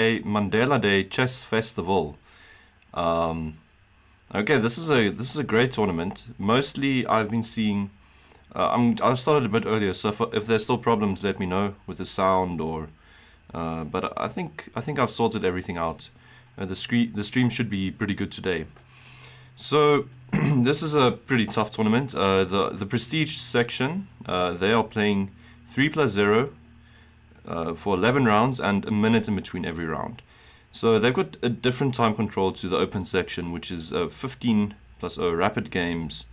a Mandela Day chess festival. Okay, this is a great tournament. Mostly, I've been seeing. I've started a bit earlier, so if there's still problems, let me know with the sound or. But I think I've sorted everything out. The stream should be pretty good today. So this is a pretty tough tournament. The prestige section, they are playing 3+0 for 11 rounds and a minute in between every round. So they've got a different time control to the open section, which is 15+0 rapid games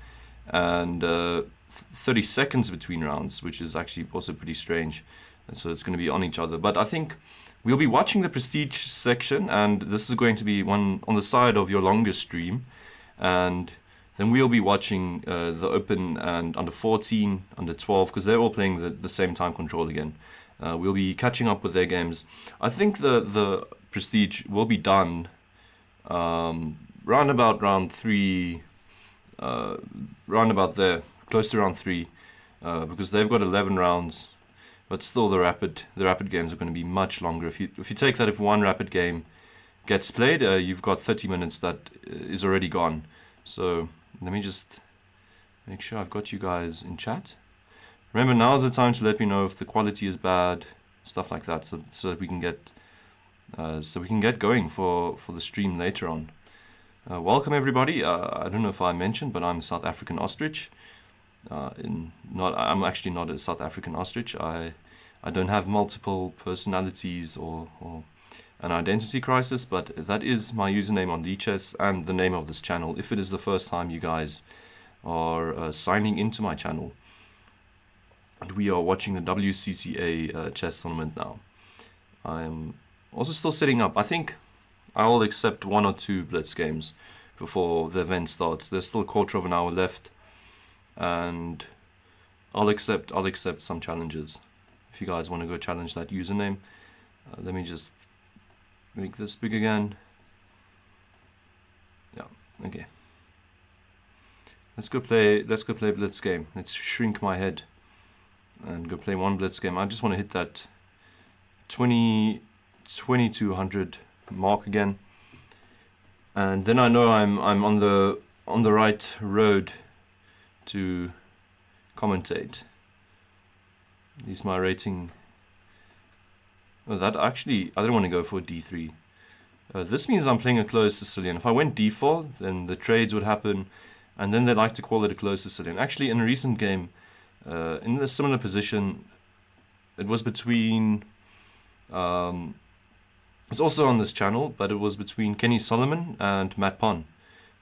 and 30 seconds between rounds, which is actually also pretty strange. And so it's going to be on each other. But I think we'll be watching the prestige section, and this is going to be one on the side of your longest stream. And then we'll be watching the open and under 14, under 12, because they're all playing the same time control again. We'll be catching up with their games. I think the prestige will be done round about round 3, round about there, close to round 3, because they've got 11 rounds. But still, the rapid games are going to be much longer. If you take that, if one rapid game gets played, you've got 30 minutes that is already gone. So let me just make sure I've got you guys in chat. Remember, now's the time to let me know if the quality is bad, stuff like that, so that we can get going for the stream later on. Welcome everybody. I don't know if I mentioned, but I'm South African ostrich. I'm actually not a South African ostrich. I don't have multiple personalities or an identity crisis, but that is my username on Lichess and the name of this channel. If it is the first time you guys are signing into my channel, and we are watching the WCCA chess tournament now. I'm also still setting up. I think I'll accept 1 or 2 blitz games before the event starts. There's still a quarter of an hour left. And I'll accept some challenges. If you guys want to go challenge that username, let me just make this big again. Yeah, okay. Let's go play blitz game. Let's shrink my head and go play one blitz game. I just want to hit that 2200 mark again, and then I know I'm on the right road to commentate. At least my rating. Oh, that actually, I don't want to go for D3. This means I'm playing a closed Sicilian. If I went D4, then the trades would happen, and then they like to call it a closed Sicilian. Actually, in a recent game, in a similar position, it was between. It's also on this channel, but it was between Kenny Solomon and Matt Pon.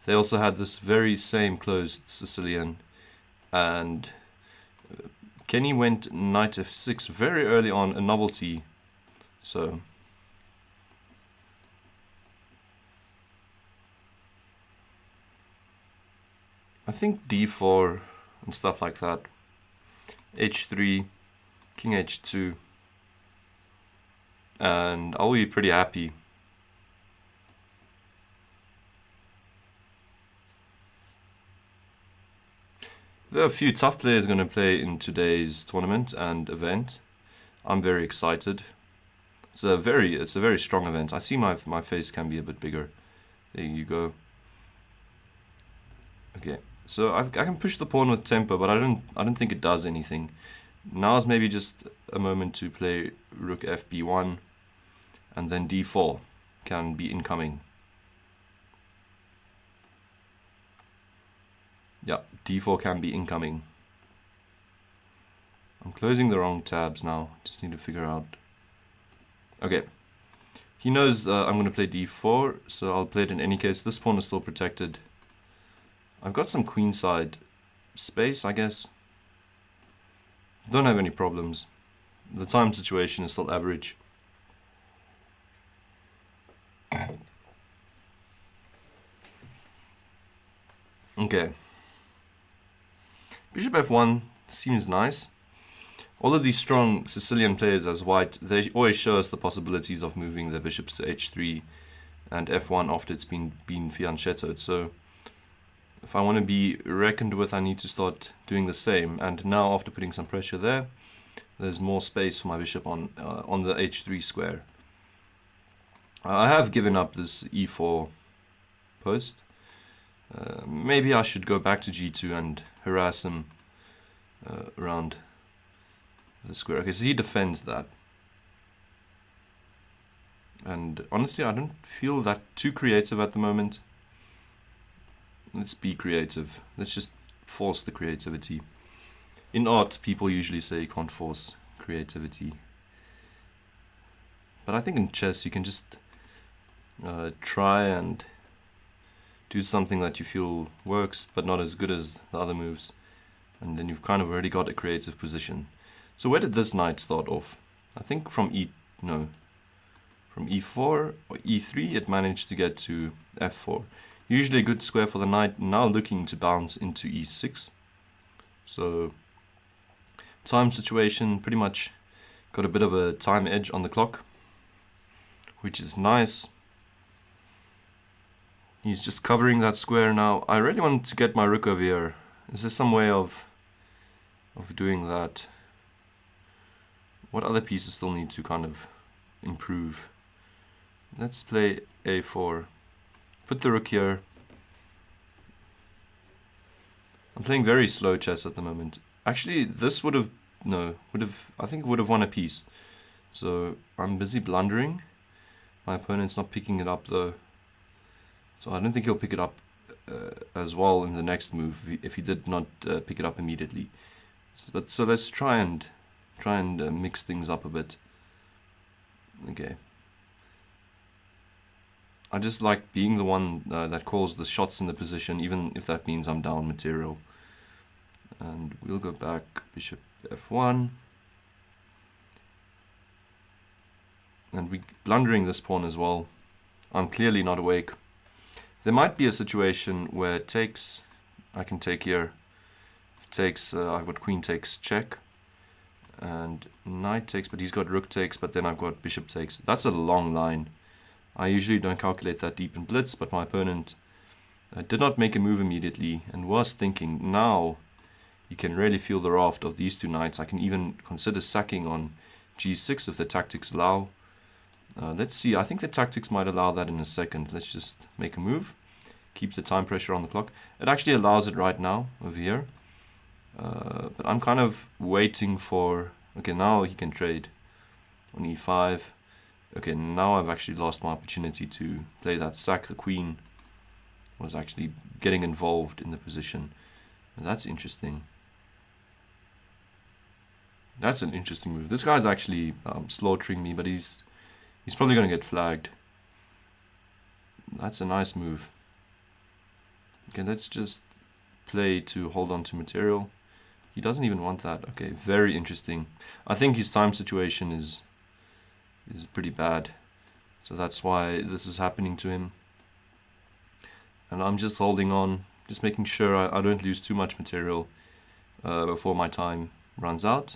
They also had this very same closed Sicilian. And Kenny went knight f6 very early on, a novelty. So I think d4 and stuff like that. h3, king h2, and I'll be pretty happy. There are a few tough players going to play in today's tournament and event. I'm very excited. It's a very strong event. I see my face can be a bit bigger. There you go. Okay, so I can push the pawn with tempo, but I don't think it does anything. Now's maybe just a moment to play rook fb1, and then d4 can be incoming. Yeah, d4 can be incoming. I'm closing the wrong tabs now. Just need to figure out. Okay. He knows I'm going to play d4, so I'll play it in any case. This pawn is still protected. I've got some queenside space, I guess. Don't have any problems. The time situation is still average. Okay. Bishop f1 seems nice. All of these strong Sicilian players as white, they always show us the possibilities of moving their bishops to h3 and f1 after it's been fianchettoed. So if I want to be reckoned with, I need to start doing the same. And now, after putting some pressure there, there's more space for my bishop on the h3 square. I have given up this e4 post. Maybe I should go back to g2 and harass him around the square. Okay, so he defends that. And honestly, I don't feel that too creative at the moment. Let's be creative. Let's just force the creativity. In art, people usually say you can't force creativity. But I think in chess, you can just try and do something that you feel works, but not as good as the other moves. And then you've kind of already got a creative position. So where did this knight start off? I think from from e4 or e3, it managed to get to f4. Usually a good square for the knight, now looking to bounce into e6. So time situation, pretty much got a bit of a time edge on the clock, which is nice. He's just covering that square now. I really want to get my rook over here. Is there some way of doing that? What other pieces still need to kind of improve? Let's play a4. Put the rook here. I'm playing very slow chess at the moment. Actually, this I think it would have won a piece. So I'm busy blundering. My opponent's not picking it up though. So I don't think he'll pick it up as well in the next move if he did not pick it up immediately. So let's try and mix things up a bit. Okay. I just like being the one that calls the shots in the position, even if that means I'm down material. And we'll go back, bishop f1. And we're blundering this pawn as well. I'm clearly not awake. There might be a situation where it takes, I can take here, takes, I've got queen takes check, and knight takes, but he's got rook takes, but then I've got bishop takes. That's a long line. I usually don't calculate that deep in blitz, but my opponent did not make a move immediately and was thinking, now you can really feel the raft of these two knights. I can even consider sacking on g6 if the tactics allow. Let's see, I think the tactics might allow that in a second. Let's just make a move, keep the time pressure on the clock. It actually allows it right now over here. But I'm kind of waiting for, okay, now he can trade on e5. Okay, now I've actually lost my opportunity to play that sack. The queen was actually getting involved in the position. And that's interesting. That's an interesting move. This guy's actually slaughtering me, but he's probably going to get flagged. That's a nice move. Okay, let's just play to hold on to material. He doesn't even want that. Okay, very interesting. I think his time situation is pretty bad. So that's why this is happening to him. And I'm just holding on, just making sure I don't lose too much material before my time runs out.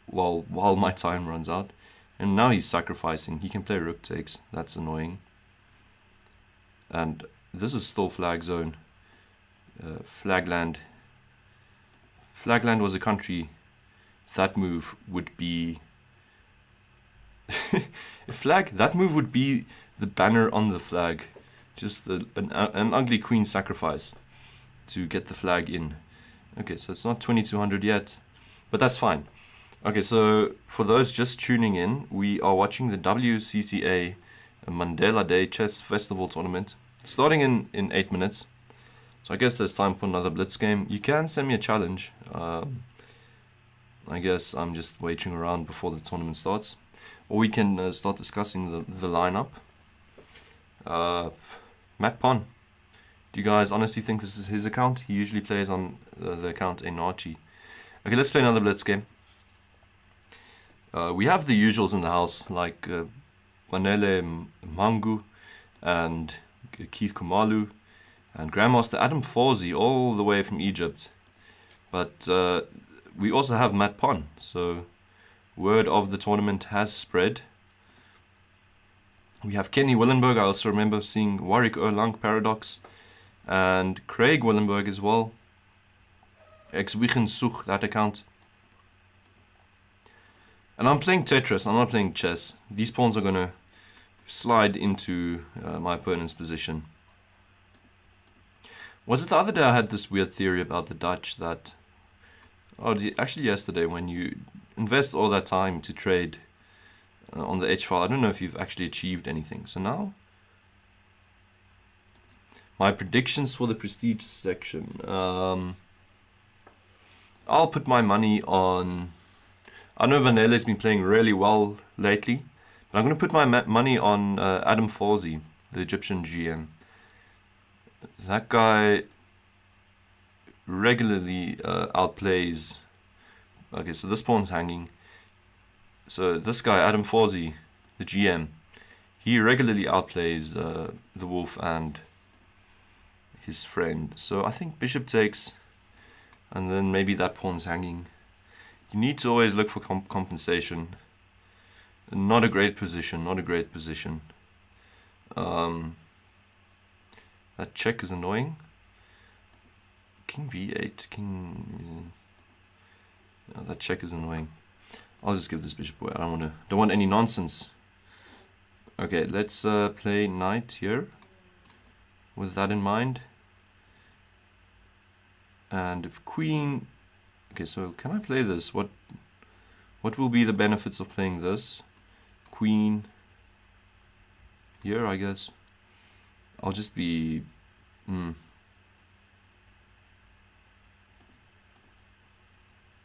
While my time runs out. And now he's sacrificing. He can play rook takes. That's annoying. And this is still flag zone. Flagland. Flagland was a country. That move would be... that move would be the banner on the flag. Just an ugly queen sacrifice to get the flag in. Okay, so it's not 2200 yet. But that's fine. Okay, so for those just tuning in, we are watching the WCCA Mandela Day Chess Festival Tournament, starting in 8 minutes. So I guess there's time for another blitz game. You can send me a challenge. I guess I'm just waiting around before the tournament starts. Or we can start discussing the lineup. Matt Pon. Do you guys honestly think this is his account? He usually plays on the account Enarchi. Okay, let's play another blitz game. We have the usuals in the house, like Manele Mangu and Keith Kumalu and Grandmaster Adam Fawzi, all the way from Egypt. But we also have Matt Pon, so word of the tournament has spread. We have Kenny Willenberg. I also remember seeing Warwick Erlang Paradox and Craig Willenberg as well. Ex-Wichen Such, that account. And I'm playing Tetris, I'm not playing chess. These pawns are going to slide into my opponent's position. Was it the other day I had this weird theory about the Dutch that... Oh, actually yesterday, when you invest all that time to trade on the H-file, I don't know if you've actually achieved anything. So now, my predictions for the prestige section. I'll put my money on... I know Mandela's been playing really well lately, but I'm going to put my money on Adam Fawzi, the Egyptian GM. That guy regularly outplays... Okay, so this pawn's hanging. So this guy, Adam Fawzi, the GM, he regularly outplays the wolf and his friend. So I think bishop takes, and then maybe that pawn's hanging. You need to always look for compensation. Not a great position, not a great position. That check is annoying. King b8, king... Oh, that check is annoying. I'll just give this bishop away. I don't want any nonsense. Okay, let's play knight here with that in mind. And if queen... Okay, so can I play this? What will be the benefits of playing this? Queen here, I guess. I'll just be...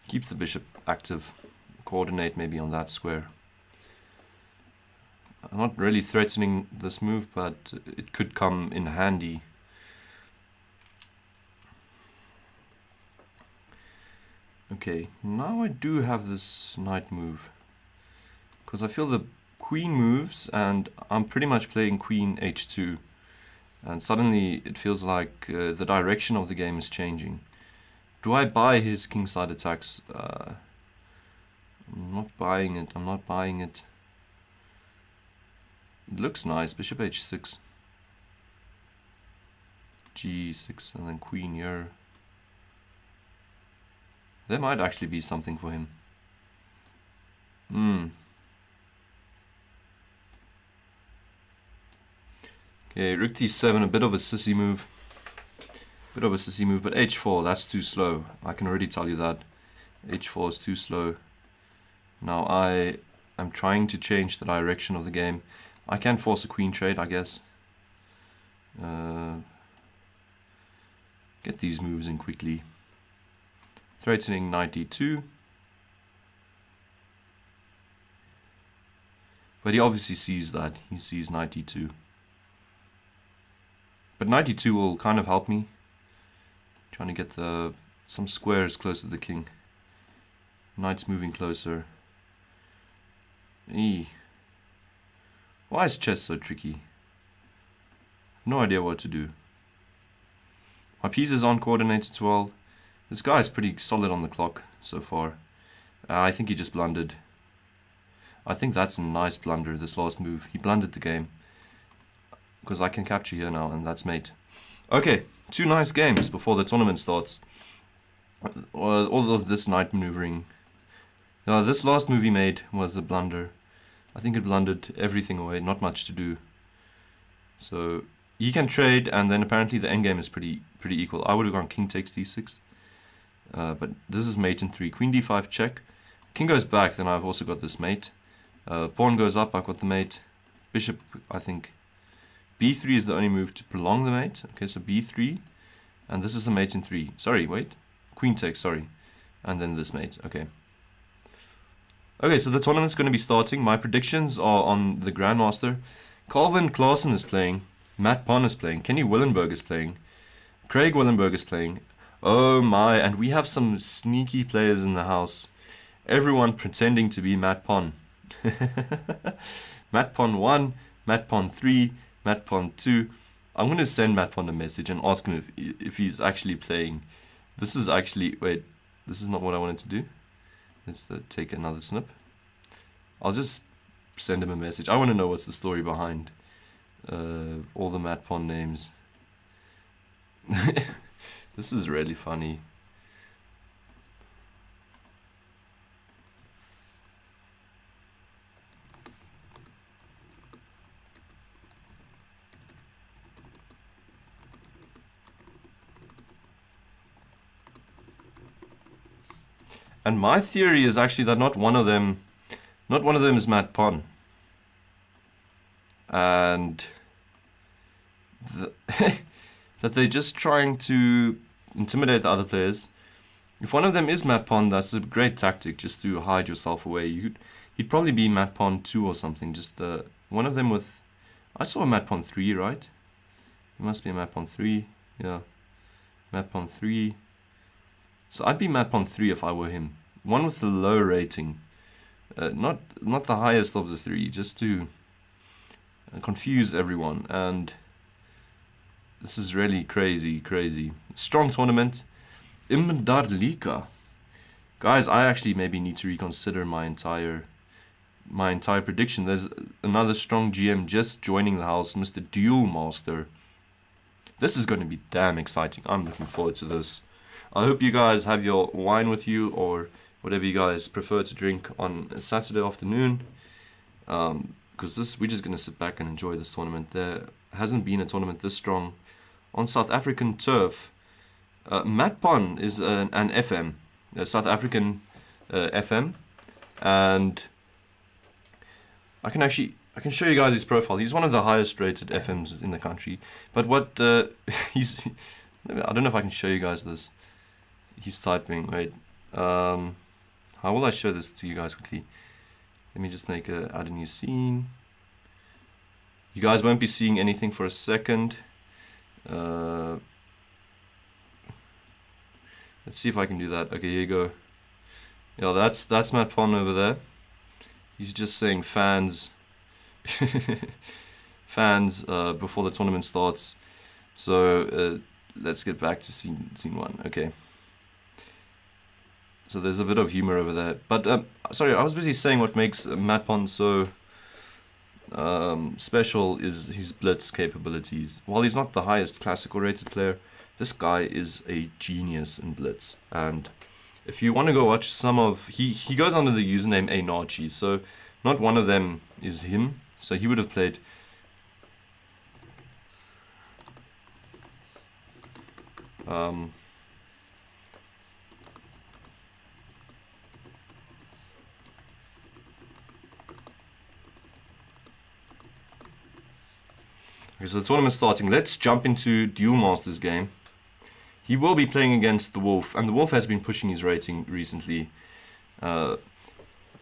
Keep the bishop active. Coordinate maybe on that square. I'm not really threatening this move, but it could come in handy. Okay, now I do have this knight move. Because I feel the queen moves and I'm pretty much playing queen h2. And suddenly it feels like the direction of the game is changing. Do I buy his kingside attacks? I'm not buying it, I'm not buying it. It looks nice, bishop h6. g6 and then queen here. There might actually be something for him. Okay, rook d7, a bit of a sissy move. But h4, that's too slow. I can already tell you that. h4 is too slow. Now I am trying to change the direction of the game. I can force a queen trade, I guess. Get these moves in quickly. Threatening knight d2. But he obviously sees that. He sees knight d2. But knight d2 will kind of help me. Trying to get some squares close to the king. Knight's moving closer. Why is chess so tricky? No idea what to do. My pieces aren't coordinated well. This guy is pretty solid on the clock so far. I think he just blundered. I think that's a nice blunder, this last move. He blundered the game. Because I can capture here now, and that's mate. Okay, 2 nice games before the tournament starts. All of this knight maneuvering. This last move he made was a blunder. I think it blundered everything away, not much to do. So he can trade, and then apparently the endgame is pretty equal. I would have gone king takes d6. But this is mate in 3. Queen d5 check. King goes back, then I've also got this mate. Pawn goes up, I've got the mate. Bishop, I think... b3 is the only move to prolong the mate. Okay, so b3. And this is the mate in 3. Sorry, wait. Queen takes, sorry. And then this mate, okay. Okay, so the tournament's going to be starting. My predictions are on the Grandmaster. Calvin Klaassen is playing. Matt Pon is playing. Kenny Willenberg is playing. Craig Willenberg is playing. Oh my, and we have some sneaky players in the house. Everyone pretending to be Matt Pon. Matt Pon 1, Matt Pon 3, Matt Pon 2. I'm going to send Matt Pon a message and ask him if he's actually playing. This is actually... Wait, this is not what I wanted to do. Let's take another snip. I'll just send him a message. I want to know what's the story behind all the Matt Pon names. This is really funny. And my theory is actually that not one of them is Matt Pon. And that they're just trying to intimidate the other players. If one of them is Matt Pon, that's a great tactic, just to hide yourself away. You'd probably be Matt Pon 2 or something. Just one of them with... I saw a Matt Pon 3, right? It must be a Matt Pon 3. Yeah. Matt Pon 3. So I'd be Matt Pon 3 if I were him. One with the low rating. Not the highest of the 3, just to confuse everyone. And this is really crazy. Strong tournament. Imdarlika. Guys, I actually maybe need to reconsider my entire prediction. There's another strong GM just joining the house, Mr. Duel Master. This is going to be damn exciting. I'm looking forward to this. I hope you guys have your wine with you, or whatever you guys prefer to drink on a Saturday afternoon. Because we're just going to sit back and enjoy this tournament. There hasn't been a tournament this strong on South African turf. Matt Pon is an FM, a South African FM, and I can show you guys his profile. He's one of the highest rated FMs in the country. But what I don't know if I can show you guys this. He's typing. Wait, how will I show this to you guys quickly? Let me just add a new scene. You guys won't be seeing anything for a second. Let's see if I can do that. Okay, here you go. Yeah, that's Matt Pon over there. He's just saying fans before the tournament starts. So let's get back to scene 1. Okay. So there's a bit of humor over there. But sorry, I was busy saying what makes Matt Pon so special is his blitz capabilities. While he's not the highest classical rated player, this guy is a genius in blitz. And if you want to go watch some of... He goes under the username Anarchy, so not one of them is him. So he would have played... Okay, so the tournament's starting. Let's jump into Duel Master's game. He will be playing against the Wolf, and the Wolf has been pushing his rating recently. But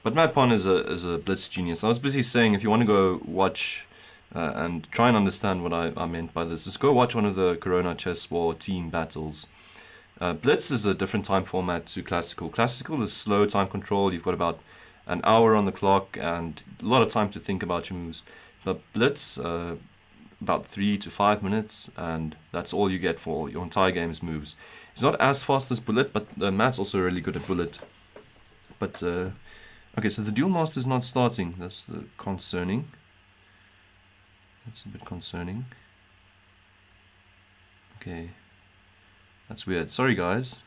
Matt Pon is a blitz genius. I was busy saying if you want to go watch and try and understand what I meant by this, just go watch one of the Corona Chess War team battles. Blitz is a different time format to Classical. Classical is slow time control. You've got about an hour on the clock and a lot of time to think about your moves. But Blitz... about 3 to 5 minutes, and that's all you get for your entire game's moves. It's not as fast as Bullet, but Matt's also really good at Bullet. But, okay, so the Duel Master's not starting. That's concerning. That's a bit concerning. Okay. That's weird. Sorry, guys.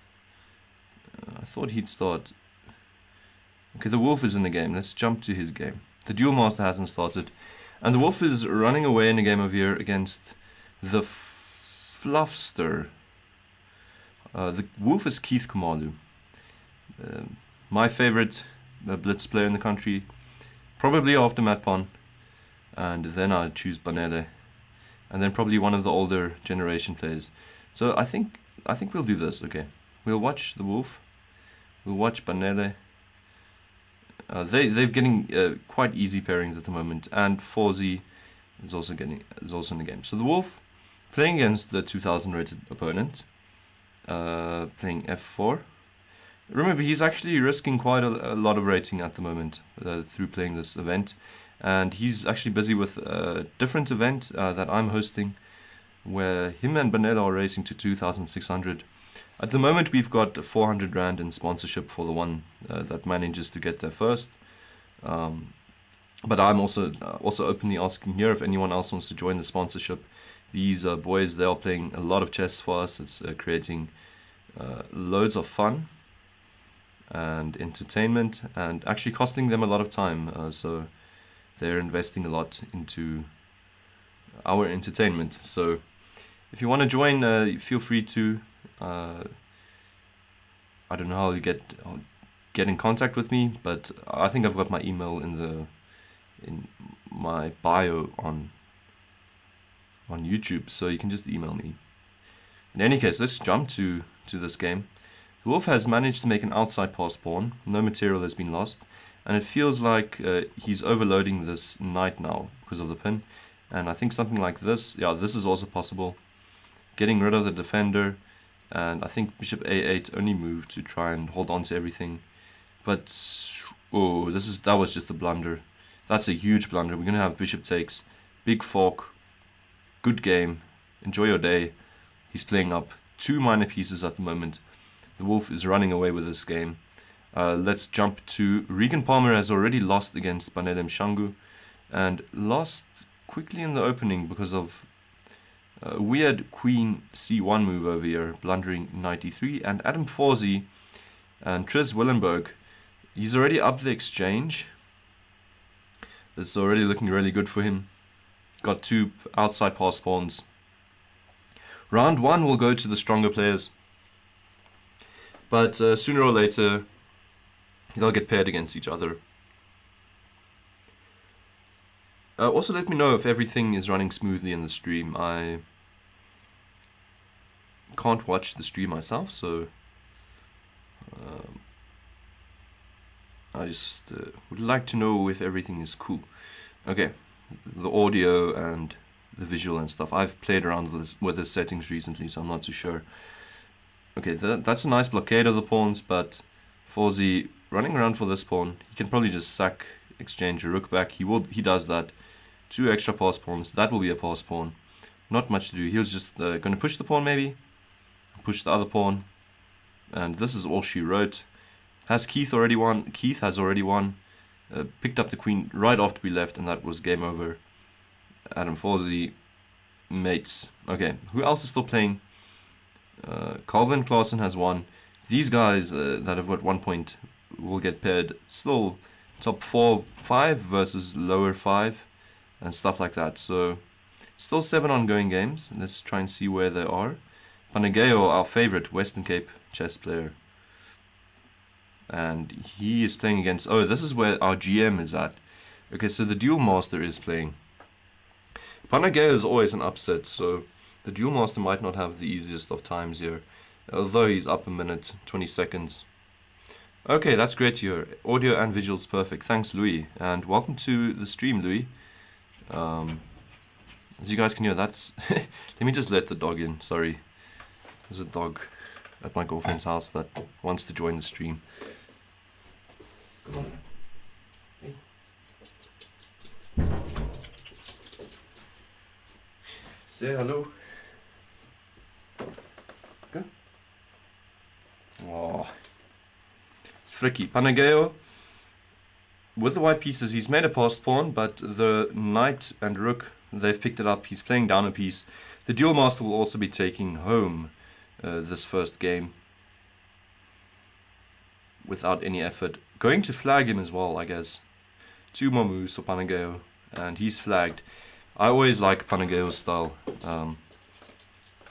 I thought he'd start. Okay, the Wolf is in the game. Let's jump to his game. The Duel Master hasn't started. And the Wolf is running away in a game of here against the Fluffster. The Wolf is Keith Kumalu. My favorite blitz player in the country. Probably after Matt Pon. And then I'd choose Mandela. And then probably one of the older generation players. So I think we'll do this, okay. We'll watch the Wolf. We'll watch Mandela. They're getting quite easy pairings at the moment, and 4Z is also in the game. So the Wolf playing against the 2000 rated opponent, playing F4. Remember, he's actually risking quite a lot of rating at the moment through playing this event, and he's actually busy with a different event that I'm hosting, where him and Mandela are racing to 2,600. At the moment, we've got 400 Rand in sponsorship for the one that manages to get there first. But I'm also openly asking here if anyone else wants to join the sponsorship. These boys, they are playing a lot of chess for us. It's creating loads of fun and entertainment, and actually costing them a lot of time. So they're investing a lot into our entertainment. So if you want to join, feel free to. I don't know how you get get in contact with me, but I think I've got my email in my bio on YouTube, so you can just email me. In any case, let's jump to this game. The Wolf has managed to make an outside pass pawn. No material has been lost, and it feels like he's overloading this knight now because of the pin. And I think something like this, yeah, this is also possible. Getting rid of the defender, and I think bishop a8 only move to try and hold on to everything. But oh, that was just a blunder. That's a huge blunder. We're gonna have bishop takes, big fork. Good game. Enjoy your day. He's playing up 2 minor pieces at the moment. The Wolf is running away with this game. Let's jump to Regan Palmer. Has already lost against Mandela Shangu, and lost quickly in the opening because of a weird queen c1 move over here, blundering knight e3. And Adam Forsey and Tris Willenberg, he's already up the exchange. This is already looking really good for him. Got 2 outside pass pawns. Round 1 will go to the stronger players, but sooner or later they'll get paired against each other. Also, let me know if everything is running smoothly in the stream. I can't watch the stream myself, so I just would like to know if everything is cool. Okay, the audio and the visual and stuff. I've played around with the settings recently, so I'm not too sure. Okay, that's a nice blockade of the pawns, but Forsey running around for this pawn. He can probably just sack, exchange a rook back. He does that. 2 extra pass pawns. That will be a pass pawn. Not much to do. He was just going to push the pawn maybe. Push the other pawn. And this is all she wrote. Has Keith already won? Keith has already won. Picked up the queen right after we left, and that was game over. Adam Forsey, mates. Okay, who else is still playing? Calvin Klaassen has won. These guys that have got 1 point will get paired. Still top 4, 5 versus lower 5 and stuff like that. So still 7 ongoing games. Let's try and see where they are. Panageo, our favorite Western Cape chess player. And he is playing against... Oh, this is where our GM is at. Okay, so the Duel Master is playing. Panageo is always an upset, so the Duel Master might not have the easiest of times here. Although he's up a minute, 20 seconds. Okay, that's great to hear. Audio and visuals perfect. Thanks, Louis. And welcome to the stream, Louis. As you guys can hear, that's... Let me just let the dog in, sorry. There's a dog at my girlfriend's house that wants to join the stream. Come on. Hey. Say hello. Good. Oh, it's Fricky. Panageo, with the white pieces, he's made a passed pawn, but the knight and rook, they've picked it up. He's playing down a piece. The Duel Master will also be taking home this first game without any effort. Going to flag him as well, I guess. 2 more moves for Panageo, and he's flagged. I always like Panageo's style.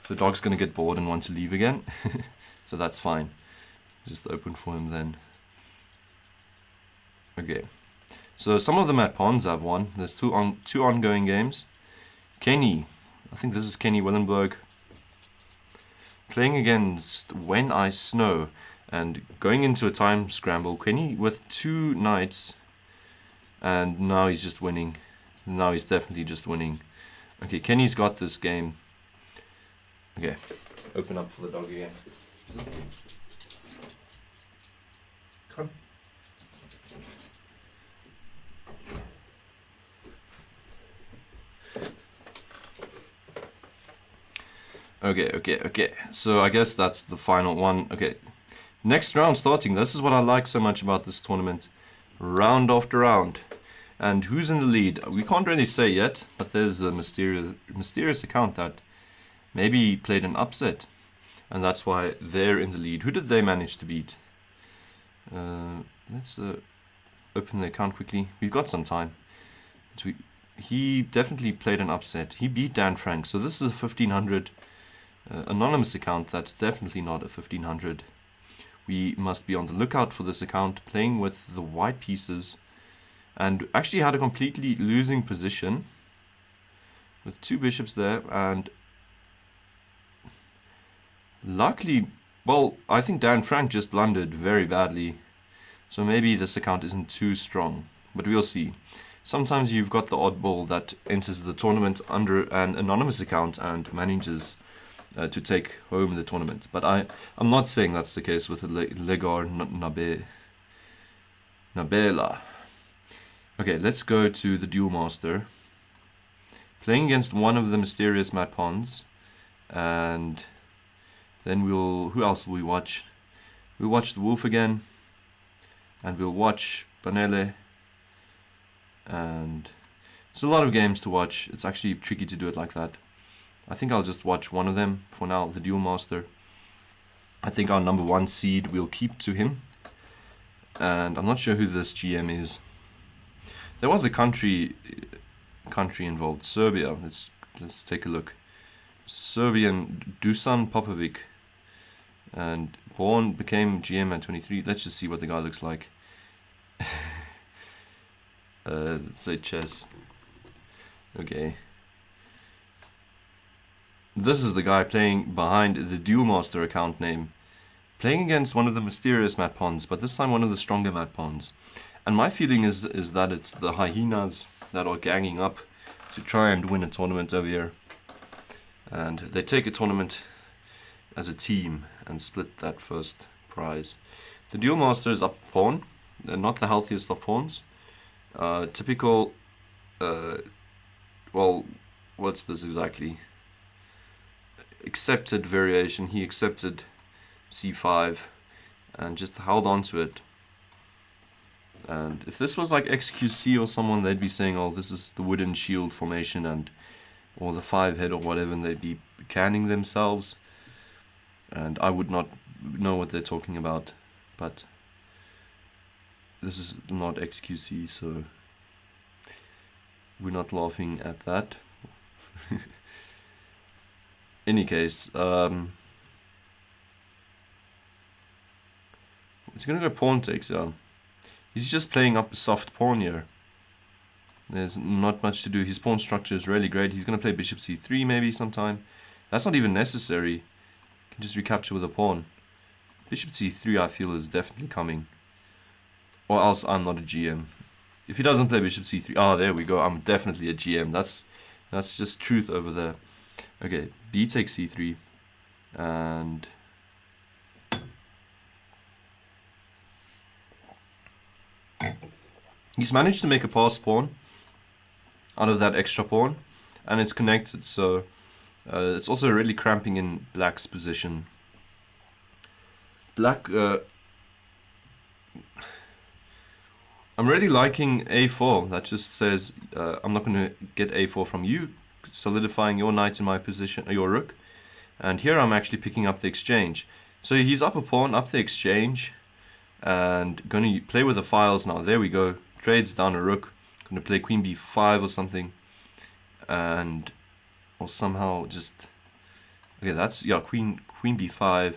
The dog's going to get bored and want to leave again, so that's fine. Just open for him then. Okay, so some of the mat pawns I've won. There's two ongoing games. Kenny, I think this is Kenny Willenberg, playing against When I Snow and going into a time scramble. Kenny with 2 knights, and now he's just winning. Now he's definitely just winning. Okay, Kenny's got this game. Okay, open up for the dog again. Come. Okay. So I guess that's the final one. Okay, next round starting. This is what I like so much about this tournament. Round after round. And who's in the lead? We can't really say yet, but there's a mysterious account that maybe played an upset, and that's why they're in the lead. Who did they manage to beat? Let's open the account quickly. We've got some time. He definitely played an upset. He beat Dan Frank, so this is a 1500 anonymous account. That's definitely not a 1500. we must be on the lookout for this account, playing with the white pieces, and actually had a completely losing position with 2 bishops there, and luckily, well, I think Dan Frank just blundered very badly, so maybe this account isn't too strong, but we'll see. Sometimes you've got the oddball that enters the tournament under an anonymous account and manages to take home the tournament. But I'm not saying that's the case with Legor Nabela. Okay, let's go to the Duel Master. Playing against one of the mysterious Matt Pons. And then who else will we watch? We'll watch the Wolf again. And we'll watch Mandela. And it's a lot of games to watch. It's actually tricky to do it like that. I think I'll just watch one of them for now, the Duel Master. I think our number 1 seed we'll keep to him. And I'm not sure who this GM is. There was a country involved, Serbia. Let's take a look. Serbian Dusan Popovic. And became GM at 23. Let's just see what the guy looks like. Let's say chess. Okay. This is the guy playing behind the Duel Master account name. Playing against one of the mysterious Matt Pons, but this time one of the stronger Matt Pons. And my feeling is that it's the hyenas that are ganging up to try and win a tournament over here. And they take a tournament as a team and split that first prize. The Duel Master is up pawn. They're not the healthiest of pawns. Typical, well, what's this exactly? Accepted variation. He accepted c5 and just held on to it. And if this was like XQC or someone, they'd be saying, oh, this is the wooden shield formation and or the 5 head or whatever, and they'd be canning themselves. And I would not know what they're talking about, but this is not XQC, so we're not laughing at that. Any case, it's gonna go pawn takes, yeah. He's just playing up a soft pawn here. There's not much to do. His pawn structure is really great. He's gonna play bishop c3 maybe sometime. That's not even necessary. Can just recapture with a pawn. Bishop c3 I feel is definitely coming. Or else I'm not a GM. If he doesn't play bishop c3, oh, there we go. I'm definitely a GM. That's just truth over there. Okay, b takes c3, and he's managed to make a pass pawn out of that extra pawn, and it's connected. So it's also really cramping in black's position. Black. I'm really liking a4. That just says I'm not going to get a4 from you, solidifying your knight in my position, or your rook. And here I'm actually picking up the exchange. So he's up a pawn, up the exchange, and going to play with the files now. There we go. Trades down a rook. Going to play queen b5 or something, and or somehow just okay. That's yeah, queen b5.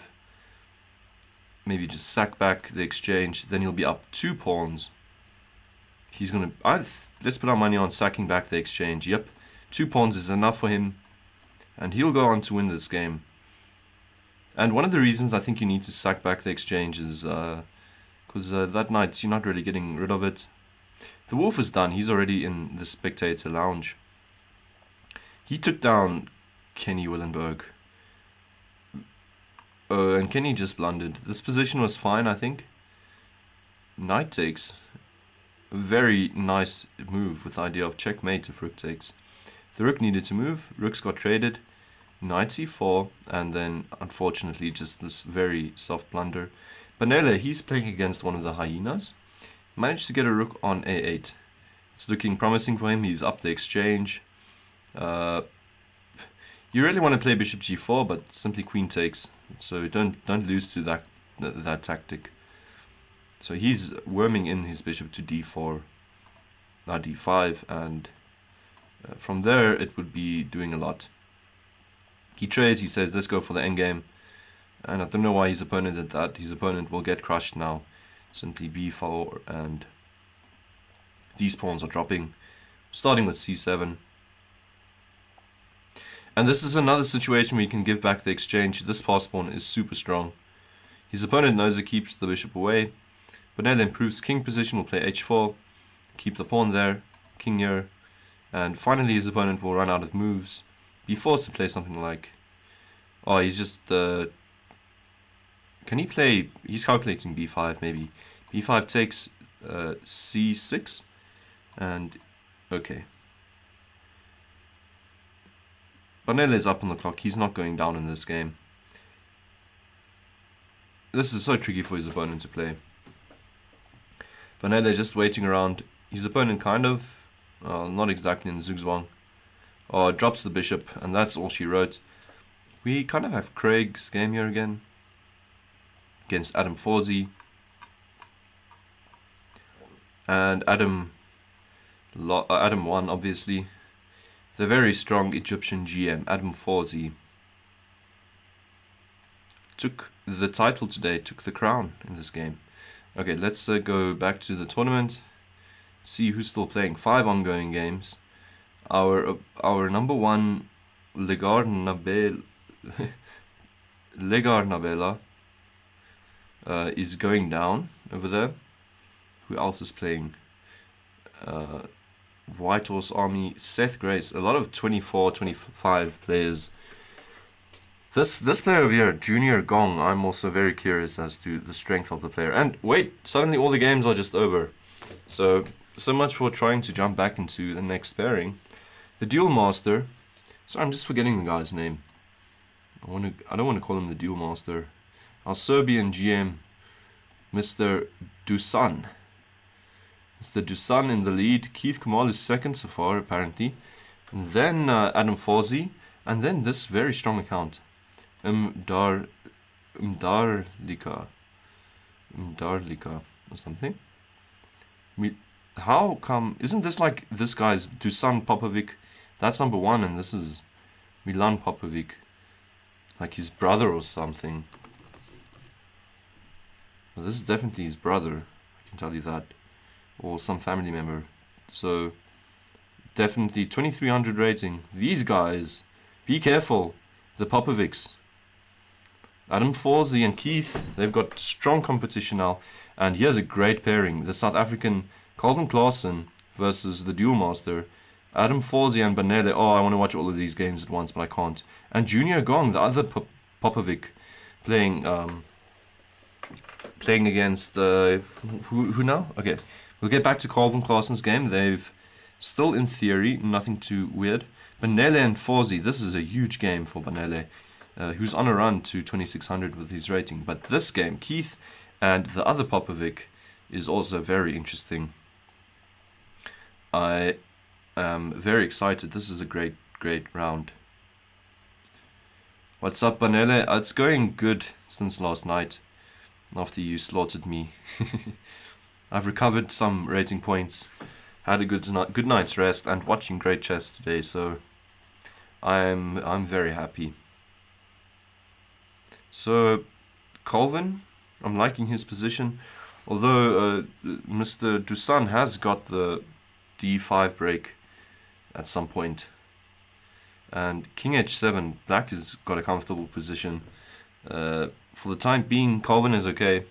Maybe just sack back the exchange. Then he'll be up 2 pawns. He's gonna. Let's put our money on sacking back the exchange. Yep, 2 pawns is enough for him, and he'll go on to win this game. And one of the reasons I think you need to sack back the exchange is because that knight, you're not really getting rid of it. The wolf is done. He's already in the spectator lounge. He took down Kenny Willenberg. And Kenny just blundered. This position was fine, I think. Knight takes. Very nice move with the idea of checkmate if rook takes. The rook needed to move. Rooks got traded. Knight c4, and then unfortunately just this very soft blunder. Mandela, he's playing against one of the hyenas. Managed to get a rook on a8. It's looking promising for him. He's up the exchange. You really want to play bishop g4, but simply queen takes. So don't lose to that tactic. So he's worming in his bishop to d4, now d5, and from there it would be doing a lot. He trades. He says, let's go for the endgame. And I don't know why his opponent did that. His opponent will get crushed now. Simply b4, and these pawns are dropping. Starting with c7. And this is another situation where you can give back the exchange. This pass pawn is super strong. His opponent knows it keeps the bishop away. Mandela improves king position, will play h4. Keep the pawn there. King here. And finally his opponent will run out of moves. Be forced to play something like... Oh, he's just... Can he play... He's calculating b5 maybe. b5 takes c6. And... Okay. Mandela is up on the clock. He's not going down in this game. This is so tricky for his opponent to play. Mandela is just waiting around. His opponent kind of... not exactly in zugzwang. Oh, drops the bishop, and that's all she wrote. We kind of have Craig's game here again. Against Adam Forsey. And Adam won, obviously. The very strong Egyptian GM, Adam Forsey. Took the title today, took the crown in this game. Okay, let's go back to the tournament. See who's still playing. 5 ongoing games. Our number one Legar Nabela is going down over there. Who else is playing? White Horse Army, Seth Grace. A lot of 24, 25 players. This player over here, Junior Gong, I'm also very curious as to the strength of the player. And wait, suddenly all the games are just over. So much for trying to jump back into the next pairing. The Duel Master. Sorry, I'm just forgetting the guy's name. I don't want to call him the Duel Master. Our Serbian GM, Mr. Dusan. Mr. Dusan in the lead. Keith Kamal is second so far, apparently. And then Adam Forsey. And then this very strong account. Mdarlika or something. How come... Isn't this like this guy's Dusan Popovic? That's number 1, and this is Milan Popovic. Like his brother or something. Well, this is definitely his brother, I can tell you that. Or some family member. So, definitely 2300 rating. These guys, be careful. The Popovics. Adam Forsey and Keith, they've got strong competition now. And here's a great pairing. The South African Calvin Klaassen versus the Duel Master. Adam Forsey and Mandela. Oh, I want to watch all of these games at once, but I can't. And Junior Gong, the other Popovic, playing against... who now? Okay. We'll get back to Calvin Klaassen's game. They've still, in theory, nothing too weird. Mandela and Forsey, this is a huge game for Mandela, who's on a run to 2600 with his rating. But this game, Keith and the other Popovic, is also very interesting. I am very excited. This is a great round. What's up, Mandela? It's going good since last night, after you slaughtered me. I've recovered some rating points, had a good night's rest, and watching great chess today, so I'm very happy. So Colvin, I'm liking his position, although Mr. Dusan has got the d5 break at some point. And King h7, black has got a comfortable position. For the time being, Colvin is okay.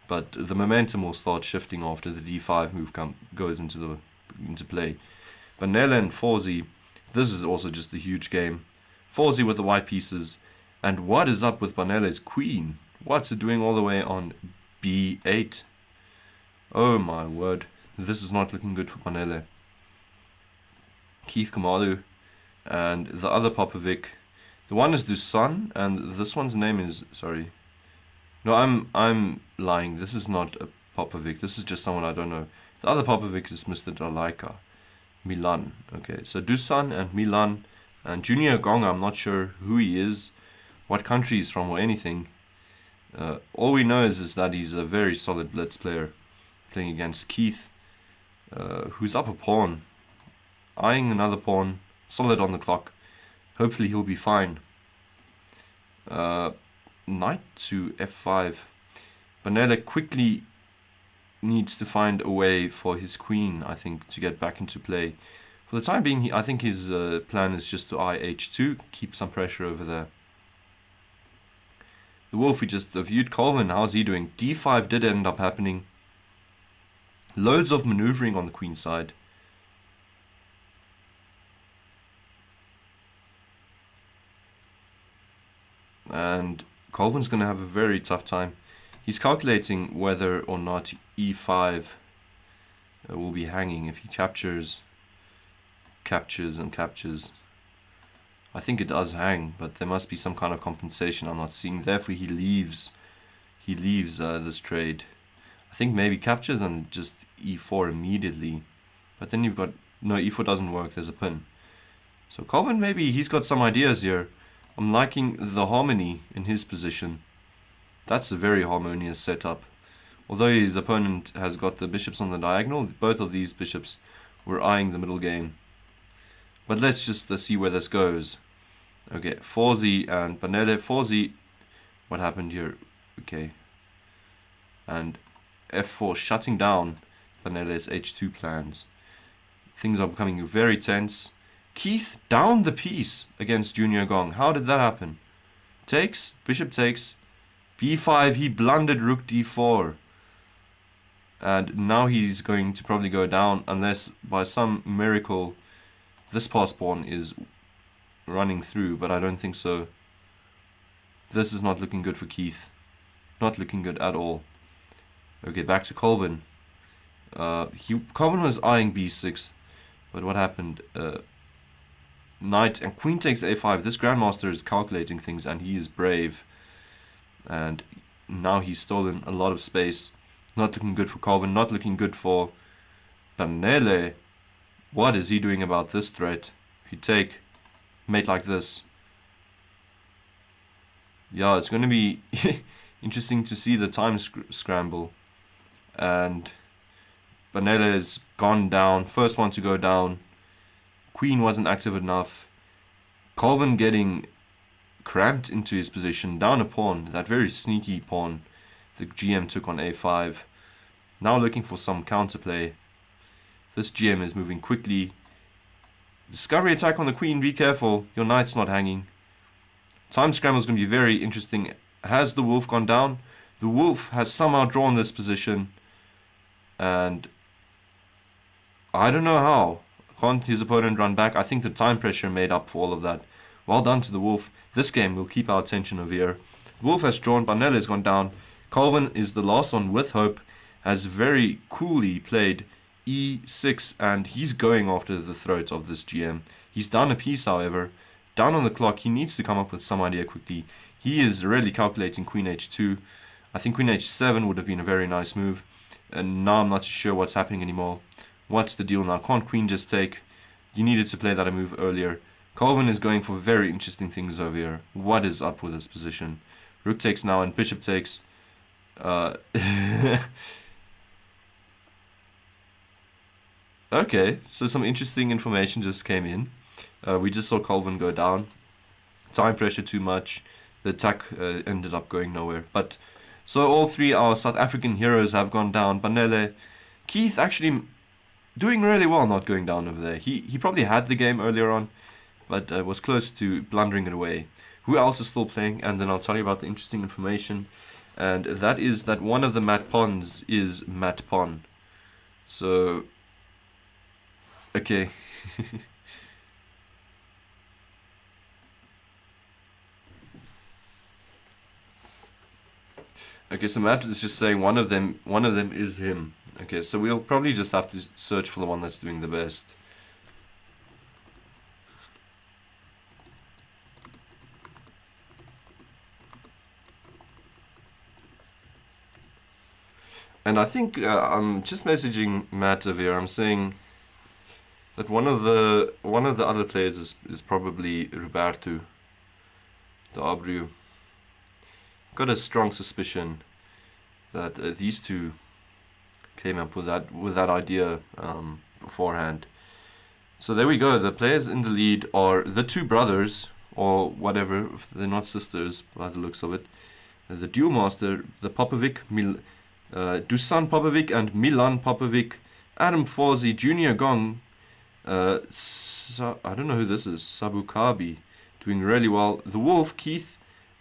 But the momentum will start shifting after the d5 move goes into play. Mandela and Forsey, this is also just a huge game. Forsey with the white pieces. And what is up with Mandela's queen? What's it doing all the way on b8? Oh my word. This is not looking good for Mandela. Keith Kamalu and the other Popovic. The one is Dusan and this one's name is... Sorry. No, I'm lying. This is not a Popovic. This is just someone I don't know. The other Popovic is Mr. Dalajka. Milan. Okay, so Dusan and Milan. And Junior Gong, I'm not sure who he is, what country he's from or anything. All we know is that he's a very solid blitz player. Playing against Keith, who's up a pawn. Eyeing another pawn. Solid on the clock. Hopefully he'll be fine. knight to f5. Mandela quickly needs to find a way for his queen, I think, to get back into play. For the time being, I think his plan is just to h2, keep some pressure over there. The wolf we just viewed. Colvin, how's he doing? d5 did end up happening. Loads of maneuvering on the queen side. And Colvin's going to have a very tough time. He's calculating whether or not e5 will be hanging if he captures, and captures. I think it does hang, but there must be some kind of compensation I'm not seeing. Therefore, he leaves this trade. I think maybe captures and just e4 immediately. But then you've got... No, e4 doesn't work. There's a pin. So Colvin, maybe he's got some ideas here. I'm liking the harmony in his position. That's a very harmonious setup. Although his opponent has got the bishops on the diagonal, both of these bishops were eyeing the middle game. But let's just see where this goes. Okay, 4z and Mandela. 4z, what happened here? Okay. And f4 shutting down Mandela's h2 plans. Things are becoming very tense. Keith down the piece against Junior Gong. How did that happen? Takes, bishop takes, b5, he blundered rook d4. And now he's going to probably go down unless by some miracle this pass pawn is running through, but I don't think so. This is not looking good for Keith. Not looking good at all. Okay, back to Colvin. Colvin was eyeing b6, but what happened? Knight and queen takes a5. This grandmaster is calculating things and he is brave. And now he's stolen a lot of space. Not looking good for Colvin, not looking good for Mandela. What is he doing about this threat? If you take mate like this. Yeah, it's going to be interesting to see the time scramble. And Mandela has gone down. First one to go down. Queen wasn't active enough. Colvin getting cramped into his position. Down a pawn. That very sneaky pawn the GM took on a5. Now looking for some counterplay. This GM is moving quickly. Discovery attack on the queen. Be careful. Your knight's not hanging. Time scramble is going to be very interesting. Has the wolf gone down? The wolf has somehow drawn this position. And I don't know how. Can't his opponent run back? I think the time pressure made up for all of that. Well done to the wolf. This game will keep our attention over here. The wolf has drawn. Mandela has gone down. Colvin is the last one with hope. Has very coolly played e6 and he's going after the throat of this GM. He's down a piece, however. Down on the clock. He needs to come up with some idea quickly. He is really calculating queen h2. I think queen h7 would have been a very nice move. And now I'm not too sure what's happening anymore. What's the deal now? Can't queen just take? You needed to play that a move earlier. Colvin is going for very interesting things over here. What is up with this position? Rook takes now and bishop takes. Okay, so some interesting information just came in. We just saw Colvin go down. Time pressure too much. The attack ended up going nowhere. But so all three our South African heroes have gone down. Mandela, Keith actually doing really well not going down over there. He probably had the game earlier on, but was close to blundering it away. Who else is still playing? And then I'll tell you about the interesting information. And that is that one of the mat pawns is mat pawn. So, okay. Okay, so Matt is just saying one of them is him. Okay, so we'll probably just have to search for the one that's doing the best. And I think I'm just messaging Matt over here. I'm saying that one of the other players is probably Roberto de Abreu. Got a strong suspicion that these two came up with that idea beforehand. So there we go. The players in the lead are the two brothers, or whatever. They're not sisters by the looks of it. the Duel Master, the Popovic, Dusan Popovic and Milan Popovic, Adam Forzi, Junior Gong, I don't know who this is, Sabukabi, doing really well, the Wolf, Keith,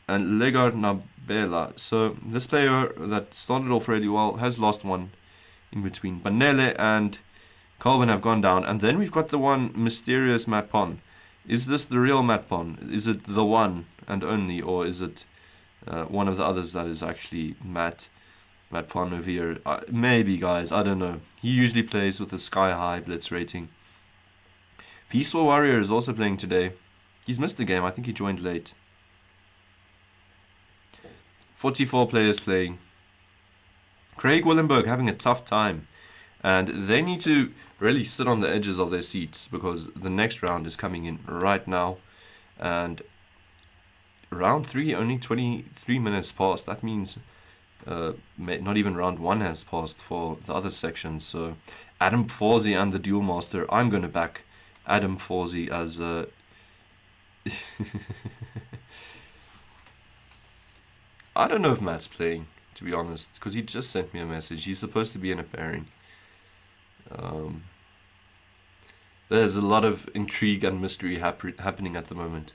and Legar Nabela. So this player that started off really well has lost one in between. Mandela and Calvin have gone down, and then we've got the one mysterious Matt Pon. Is this the real Matt Pon? Is it the one and only, or is it one of the others that is actually Matt Pon over here? Maybe, guys, I don't know. He usually plays with a sky-high blitz rating. Peaceful Warrior is also playing today. He's missed the game. I think he joined late. 44 players playing. Craig Willenberg having a tough time. And they need to really sit on the edges of their seats because the next round is coming in right now. And round 3, only 23 minutes passed. That means not even round 1 has passed for the other sections. So Adam Forzi and the Duel Master. I'm going to back Adam Forzi as a... I don't know if Matt's playing, to be honest, because he just sent me a message. He's supposed to be in a pairing. There's a lot of intrigue and mystery happening at the moment.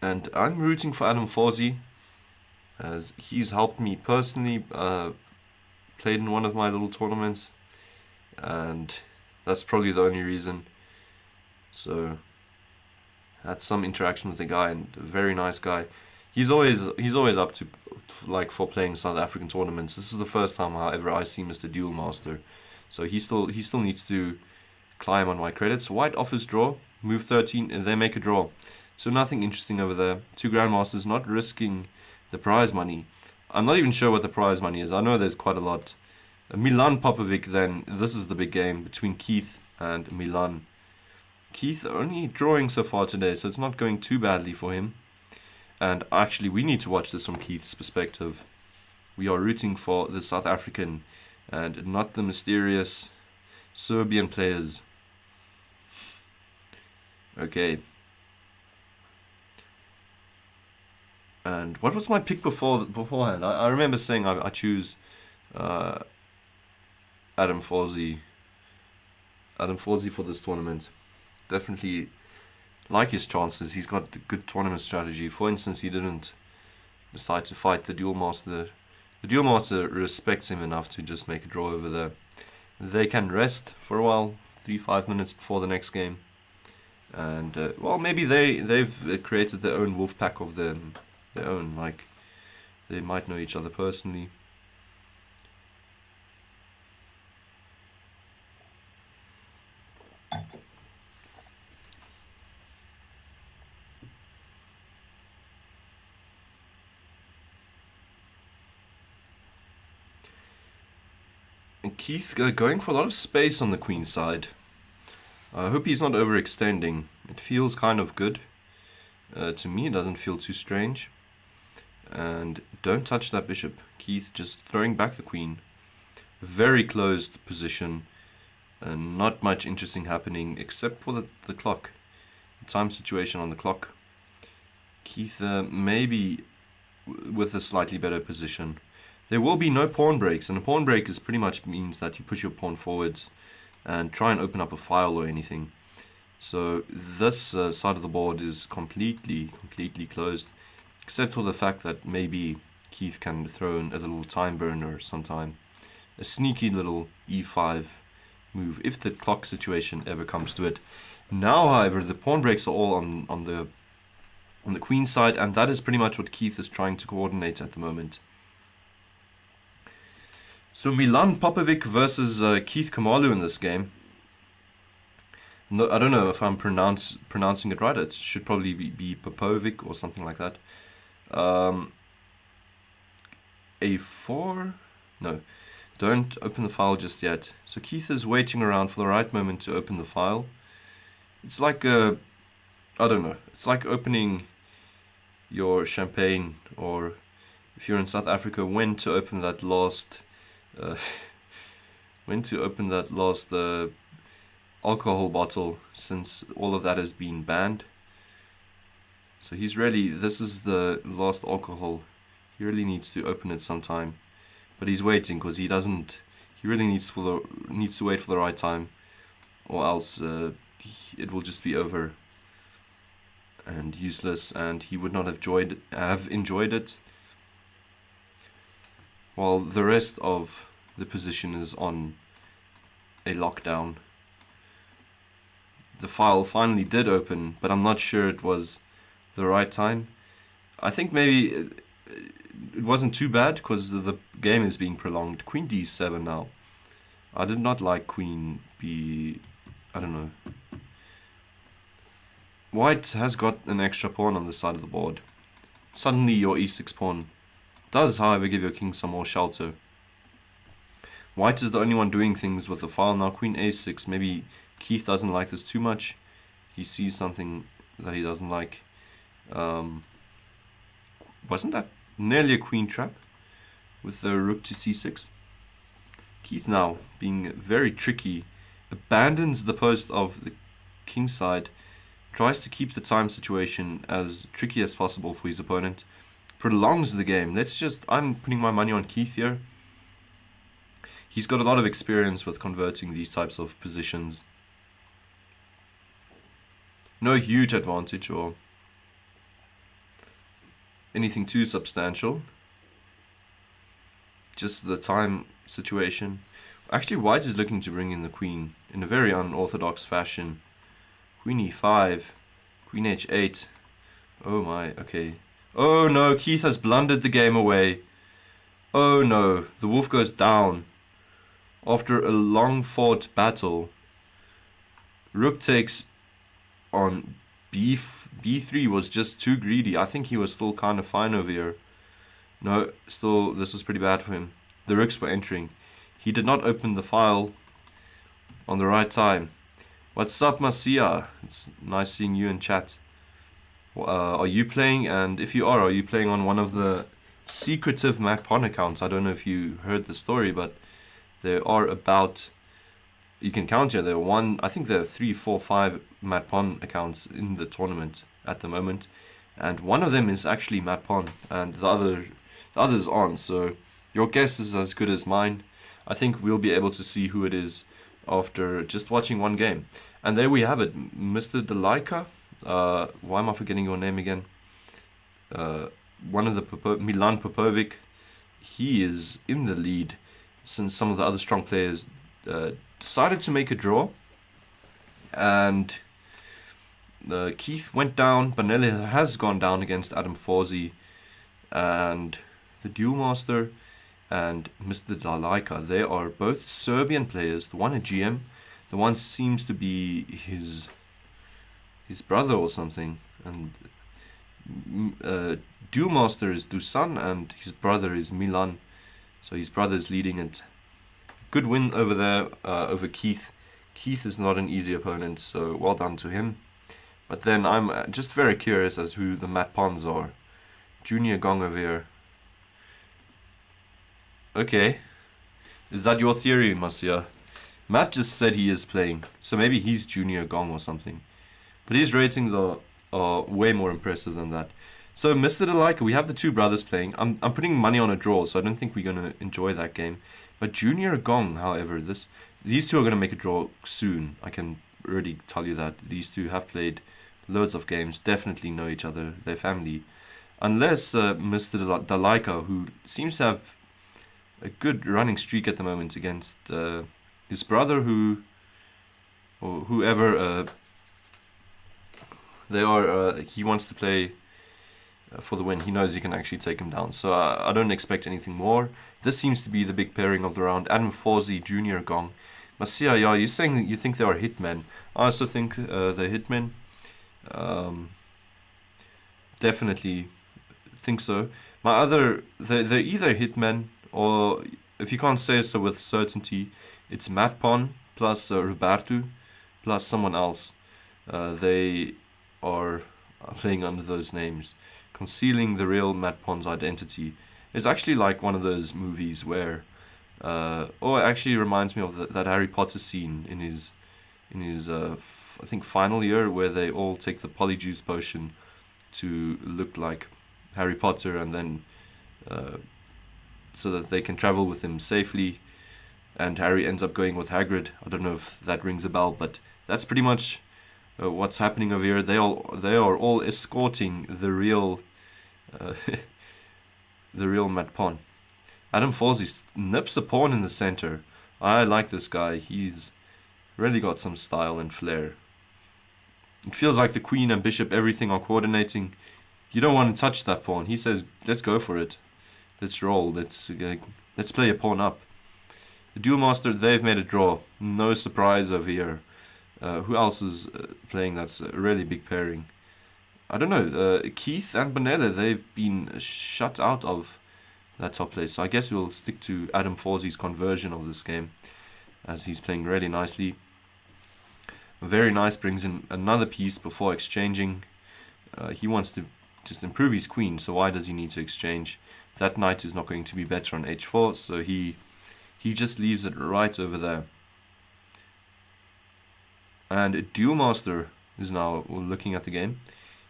And I'm rooting for Adam Forzi, as he's helped me personally, played in one of my little tournaments, and that's probably the only reason. So, had some interaction with the guy, and a very nice guy. He's always up to, like, for playing South African tournaments. This is the first time, however, I see Mr. Duel Master. So he still needs to climb on my credits. White offers draw, move 13, and they make a draw. So nothing interesting over there. 2 Grandmasters not risking the prize money. I'm not even sure what the prize money is. I know there's quite a lot. Milan Popovic then, this is the big game between Keith and Milan. Keith only drawing so far today, so it's not going too badly for him. And actually, we need to watch this from Keith's perspective. We are rooting for the South African and not the mysterious Serbian players. Okay. And what was my pick beforehand? I remember saying I choose Adam Forzi. Adam Forzi for this tournament. Definitely like his chances. He's got a good tournament strategy. For instance, he didn't decide to fight the Duel Master. The Duel Master respects him enough to just make a draw over there. They can rest for a while, 3-5 minutes before the next game. And, well, maybe they've created their own wolf pack of their own. Like, they might know each other personally. And Keith going for a lot of space on the queen side. I hope he's not overextending. It feels kind of good. To me, it doesn't feel too strange. And don't touch that bishop. Keith just throwing back the queen. Very closed position. And not much interesting happening except for the clock. The time situation on the clock. Keith maybe with a slightly better position. There will be no pawn breaks, and a pawn break is pretty much means that you push your pawn forwards and try and open up a file or anything. So this side of the board is completely closed, except for the fact that maybe Keith can throw in a little time burner sometime. A sneaky little e5 move, if the clock situation ever comes to it. Now, however, the pawn breaks are all on the queen side, and that is pretty much what Keith is trying to coordinate at the moment. So Milan Popovic versus Keith Kamalu in this game. No, I don't know if I'm pronouncing it right. It should probably be Popovic or something like that. A4? No, don't open the file just yet. So Keith is waiting around for the right moment to open the file. It's like I don't know. It's like opening your champagne, or if you're in South Africa, when to open that last alcohol bottle, since all of that has been banned. So he's really, this is the last alcohol. He really needs to open it sometime. But he's waiting because he really needs to wait for the right time, or else it will just be over and useless, and he would not have enjoyed it. While the rest of the position is on a lockdown. The file finally did open, but I'm not sure it was the right time. I think maybe it wasn't too bad because the game is being prolonged. Queen d7 now. I did not like queen b... I don't know. White has got an extra pawn on the side of the board. Suddenly your e6 pawn does, however, give your king some more shelter. White is the only one doing things with the file now. Queen a6. Maybe Keith doesn't like this too much. He sees something that he doesn't like. Wasn't that nearly a queen trap with the rook to c6? Keith now, being very tricky, abandons the post of the king side, tries to keep the time situation as tricky as possible for his opponent, prolongs the game. I'm putting my money on Keith here. He's got a lot of experience with converting these types of positions. No huge advantage or anything too substantial. Just the time situation. Actually, White is looking to bring in the queen in a very unorthodox fashion. Queen e5, Queen h8. Oh my, okay. Oh no, Keith has blundered the game away. Oh no, the wolf goes down. After a long fought battle, Rook takes on b3 was just too greedy. I think he was still kind of fine over here. No, still, this was pretty bad for him. The rooks were entering. He did not open the file on the right time. What's up, Masia? It's nice seeing you in chat. Are you playing? And if you are you playing on one of the secretive MacPon accounts? I don't know if you heard the story, but there are about, you can count here, I think there are 3, 4, 5 MacPon accounts in the tournament at the moment. And one of them is actually MacPon, and the others aren't. So your guess is as good as mine. I think we'll be able to see who it is after just watching one game. And there we have it, Mr. Delaika. Why am I forgetting your name again? One of the Milan Popovic. He is in the lead since some of the other strong players decided to make a draw. And Keith went down. Mandela has gone down against Adam Forsey. And the Duel Master and Mr. Dalaika, they are both Serbian players. The one a GM, the one seems to be his brother or something. And Duel Master is Dusan and his brother is Milan. So his brother's leading it. Good win over there, over Keith. Keith is not an easy opponent, so well done to him. But then I'm just very curious as who the MacPons are. Junior Gong over here. Okay. Is that your theory, Masia? Matt just said he is playing, so maybe he's Junior Gong or something. But his ratings are way more impressive than that. So, Mr. Delaika, we have the two brothers playing. I'm putting money on a draw, so I don't think we're going to enjoy that game. But Junior Gong, however, these two are going to make a draw soon. I can already tell you that. These two have played loads of games, definitely know each other, their family. Unless Mr. Dalaika, who seems to have a good running streak at the moment against his brother, or whoever they are, he wants to play for the win. He knows he can actually take him down. So I don't expect anything more. This seems to be the big pairing of the round. Adam Forsey, Junior Gong. Masia, yeah, you're saying that you think they are hitmen. I also think they're hitmen. Definitely think so. They're either hitmen, or if you can't say so with certainty, it's MacPon plus Roberto plus someone else. They are playing under those names, concealing the real MacPon's identity. It's actually like one of those movies where, it actually reminds me of that Harry Potter scene in his I think final year, where they all take the polyjuice potion to look like Harry Potter, and then so that they can travel with him safely. And Harry ends up going with Hagrid. I don't know if that rings a bell, but that's pretty much what's happening over here. They are all escorting the real the real Matt Pawn. Adam Forsey nips a pawn in the center. I like this guy. He's really got some style and flair. It feels like the queen and bishop, everything are coordinating. You don't want to touch that pawn. He says, let's go for it. Let's roll. Let's play a pawn up. The Duel Master, they've made a draw. No surprise over here. Who else is playing? That's a really big pairing. I don't know. Keith and Mandela, they've been shut out of that top place. So I guess we'll stick to Adam Forsey's conversion of this game, as he's playing really nicely. Very nice, brings in another piece before exchanging. He wants to just improve his queen, so why does he need to exchange? That knight is not going to be better on h4, so he just leaves it right over there. And Duel Master is now looking at the game.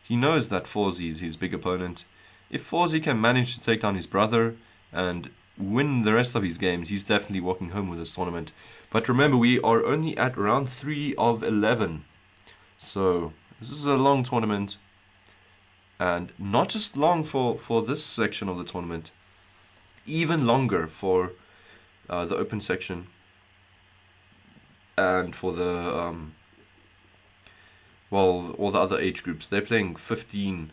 He knows that Forsey is his big opponent. If Forsey can manage to take down his brother and win the rest of his games, he's definitely walking home with this tournament. But remember, we are only at round 3 of 11. So this is a long tournament. And not just long for this section of the tournament. Even longer for the open section. And for the well, all the other age groups. They're playing 15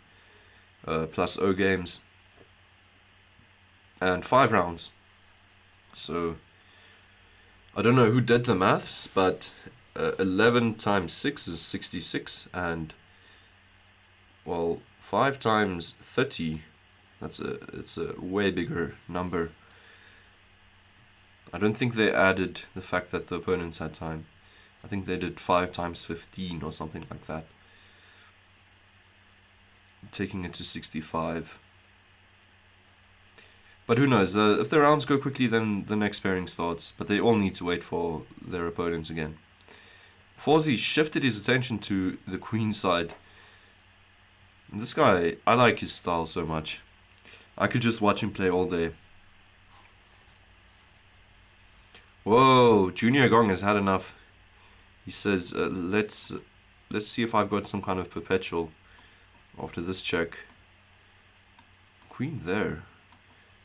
plus O games and 5 rounds. So I don't know who did the maths, but 11 times 6 is 66, and well, 5 times 30, it's a way bigger number. I don't think they added the fact that the opponents had time. I think they did 5 times 15 or something like that, taking it to 65. But who knows, if the rounds go quickly, then the next pairing starts, but they all need to wait for their opponents again. Forsey shifted his attention to the queen side. And this guy, I like his style so much. I could just watch him play all day. Whoa, Junior Gong has had enough. He says, let's see if I've got some kind of perpetual after this check. Queen there.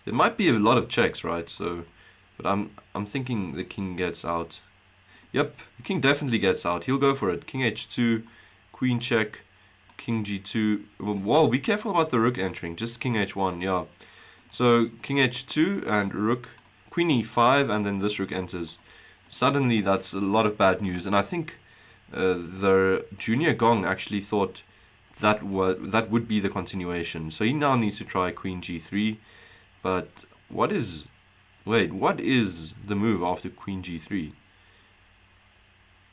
There might be a lot of checks, right? So, but I'm thinking the king gets out. Yep, the king definitely gets out. He'll go for it. King h2, queen check, king g2. Whoa, be careful about the rook entering. Just king h1, yeah. So king h2 and rook, queen e5, and then this rook enters. Suddenly, that's a lot of bad news, and I think the Junior Gong actually thought that would be the continuation. So he now needs to try queen g3, but what is the move after queen g3?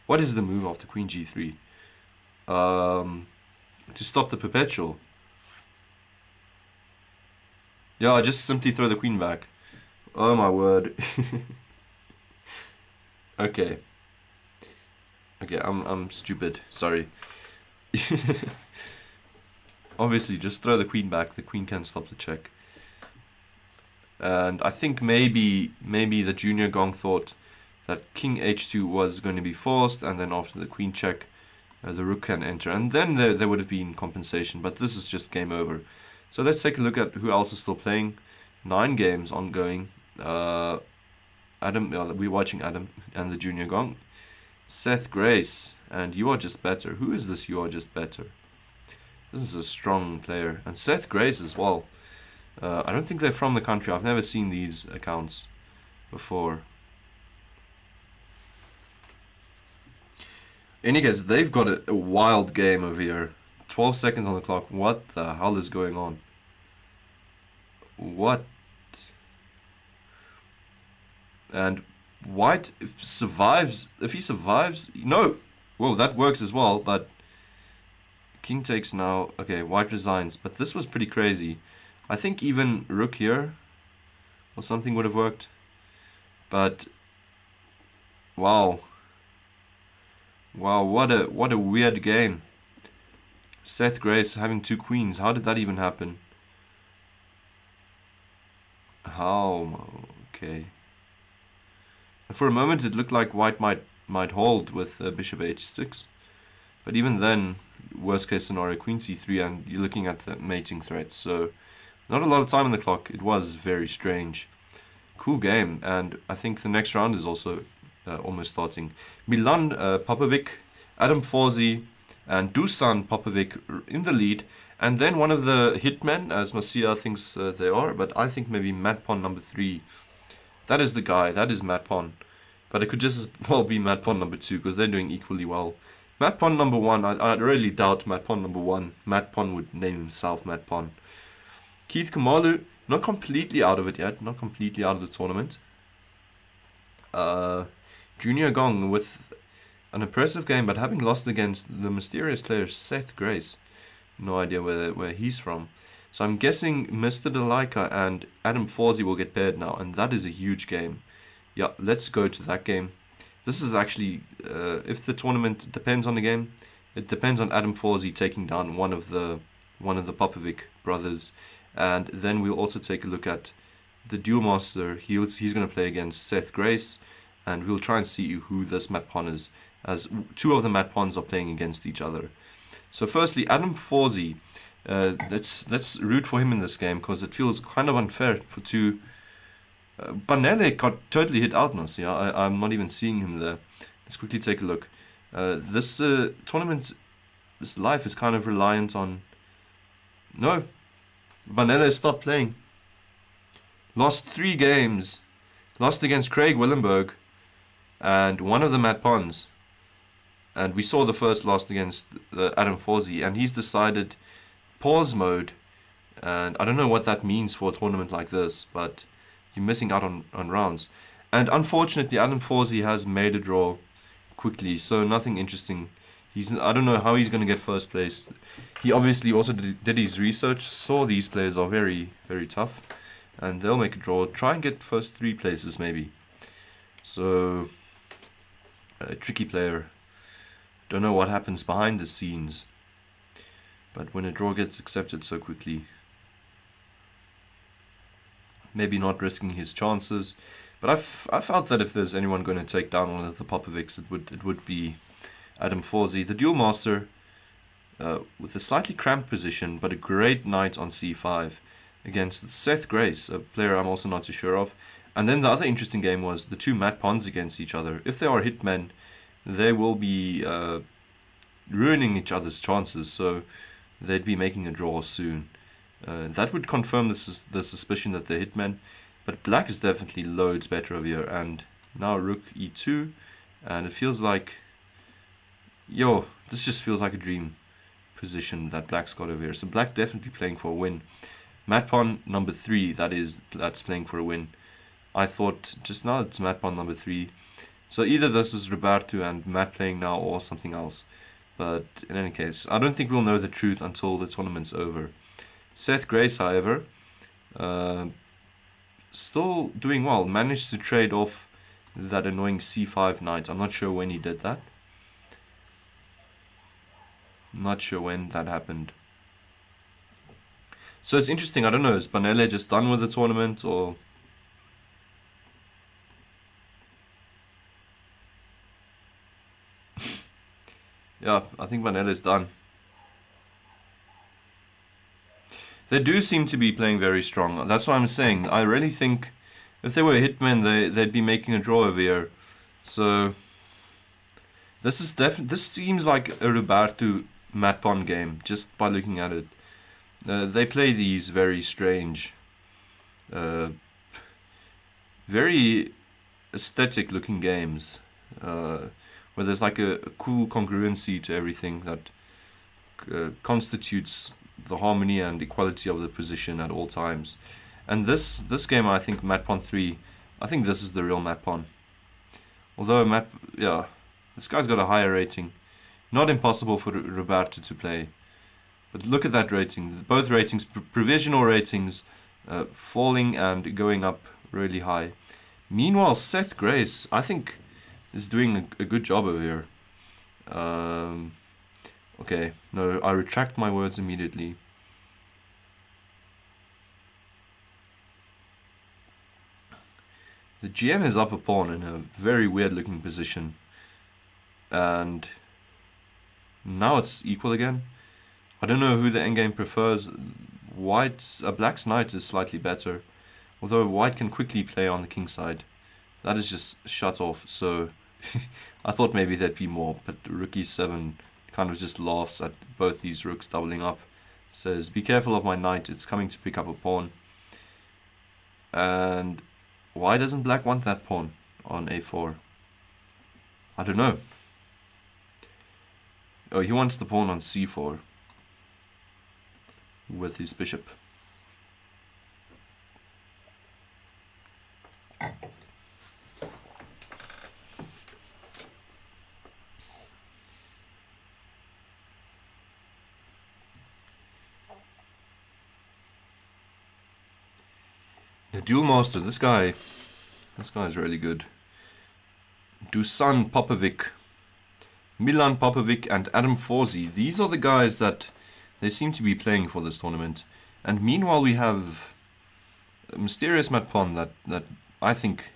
What is the move after queen g3? To stop the perpetual. Yeah, just simply throw the queen back. Oh my word. Okay, I'm stupid. Sorry. Obviously, just throw the queen back. The queen can't stop the check. And I think maybe the Junior Gong thought that king h2 was going to be forced, and then after the queen check, the rook can enter, and then there would have been compensation. But this is just game over. So let's take a look at who else is still playing. 9 games ongoing. Adam, we're watching Adam and the Junior Gong. Seth Grace, and You Are Just Better. Who is this You Are Just Better? This is a strong player. And Seth Grace as well. I don't think they're from the country. I've never seen these accounts before. In any case, they've got a wild game over here. 12 seconds on the clock. What the hell is going on? What? And White, if he survives, no. Well, that works as well, but king takes now. Okay, White resigns, but this was pretty crazy. I think even rook here or something would have worked. But wow, what a weird game. Seth Grace having 2 queens. How did that even happen? How? Okay. For a moment it looked like white might hold with bishop h6. But even then, worst case scenario, queen c3, and you're looking at the mating threat. So not a lot of time on the clock. It was very strange. Cool game, and I think the next round is also almost starting. Milan Popovic, Adam Forsey, and Dusan Popovic in the lead. And then one of the hitmen, as Masia thinks they are, but I think maybe Mat Pawn number 3. That is the guy, that is Mat Pawn. But it could just as well be Mat Pawn number 2, because they're doing equally well. Mat Pawn number 1, I really doubt Mat Pawn number 1. Mat Pawn would name himself Mat Pawn. Keith Kamalu, not completely out of it yet, not completely out of the tournament. Junior Gong with an impressive game, but having lost against the mysterious player Seth Grace. No idea where he's from. So I'm guessing Mr. Delaika and Adam Forsey will get paired now, and that is a huge game. Yeah, let's go to that game. This is actually, if the tournament depends on the game, it depends on Adam Forsey taking down one of the Popovic brothers, and then we'll also take a look at the duel master. He's going to play against Seth Grace, and we'll try and see who this Mat Pawn is, as 2 of the Mat Pawns are playing against each other. So firstly, Adam Forsey. Let's root for him in this game, because it feels kind of unfair for 2. Mandela got totally hit out, Nasia. I'm not even seeing him there. Let's quickly take a look. This tournament, this life is kind of reliant on... No, Mandela stopped playing. Lost 3 games. Lost against Craig Willenberg and one of the Mat Pawns. And we saw the first loss against Adam Forsey, and he's decided pause mode. And I don't know what that means for a tournament like this, but you're missing out on rounds. And unfortunately, Adam Forsey has made a draw quickly, so nothing interesting. I don't know how he's going to get first place. He obviously also did his research, saw these players are very, very tough, and they'll make a draw. Try and get first 3 places maybe. So, a tricky player. Don't know what happens behind the scenes, but when a draw gets accepted so quickly, maybe not risking his chances. But I felt that if there's anyone going to take down one of the Popovics, it would be Adam Forsey, the duel master, with a slightly cramped position, but a great knight on c5 against Seth Grace, a player I'm also not too sure of. And then the other interesting game was the 2 Mat Pawns against each other. If they are hitmen, they will be ruining each other's chances, so they'd be making a draw soon. That would confirm the suspicion that they're hitmen, but black is definitely loads better over here. And now rook e2, and it feels like, this just feels like a dream position that black's got over here. So black definitely playing for a win. Mat Pawn number 3, that's playing for a win. I thought just now it's Mat Pawn number 3. So either this is Roberto and Matt playing now, or something else. But in any case, I don't think we'll know the truth until the tournament's over. Seth Grace, however, still doing well. Managed to trade off that annoying c5 knight. I'm not sure when he did that. Not sure when that happened. So it's interesting. I don't know. Is Mandela just done with the tournament, or... Yeah, I think Mandela's done. They do seem to be playing very strong. That's what I'm saying. I really think if they were hitmen, they'd be making a draw over here. So this seems like a Roberto Mat Pawn game just by looking at it. They play these very strange, very aesthetic looking games, where there's like a cool congruency to everything that constitutes the harmony and equality of the position at all times. And this game, I think Mat Pawn 3, I think this is the real Mat Pawn. Although this guy's got a higher rating. Not impossible for Roberto to play. But look at that rating. Both ratings, provisional ratings, falling and going up really high. Meanwhile, Seth Grace, I think, is doing a good job over here. Okay, no, I retract my words immediately. The GM is up a pawn in a very weird looking position. And now it's equal again. I don't know who the endgame prefers. Black's knight is slightly better, although white can quickly play on the king side. That is just shut off, so I thought maybe there'd be more, but rook e7 kind of just laughs at both these rooks doubling up. Says, be careful of my knight, it's coming to pick up a pawn. And why doesn't black want that pawn on a4? I don't know. Oh, he wants the pawn on c4 with his bishop. The duel master, this guy is really good. Dusan Popovic, Milan Popovic and Adam Forzi. These are the guys that they seem to be playing for this tournament. And meanwhile we have a mysterious Mat Pawn that I think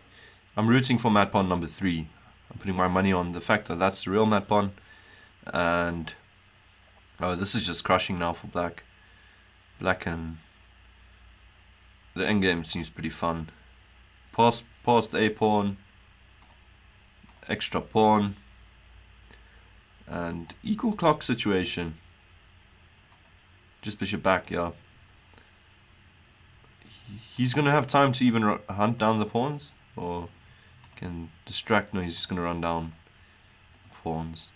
I'm rooting for Mat Pawn number 3. I'm putting my money on the fact that that's the real Mat Pawn. And this is just crushing now for black. Black and the endgame seems pretty fun. Past a pawn, extra pawn, and equal clock situation. Just bishop back, yeah. He's gonna have time to even hunt down the pawns, or can distract. No, he's just gonna run down pawns.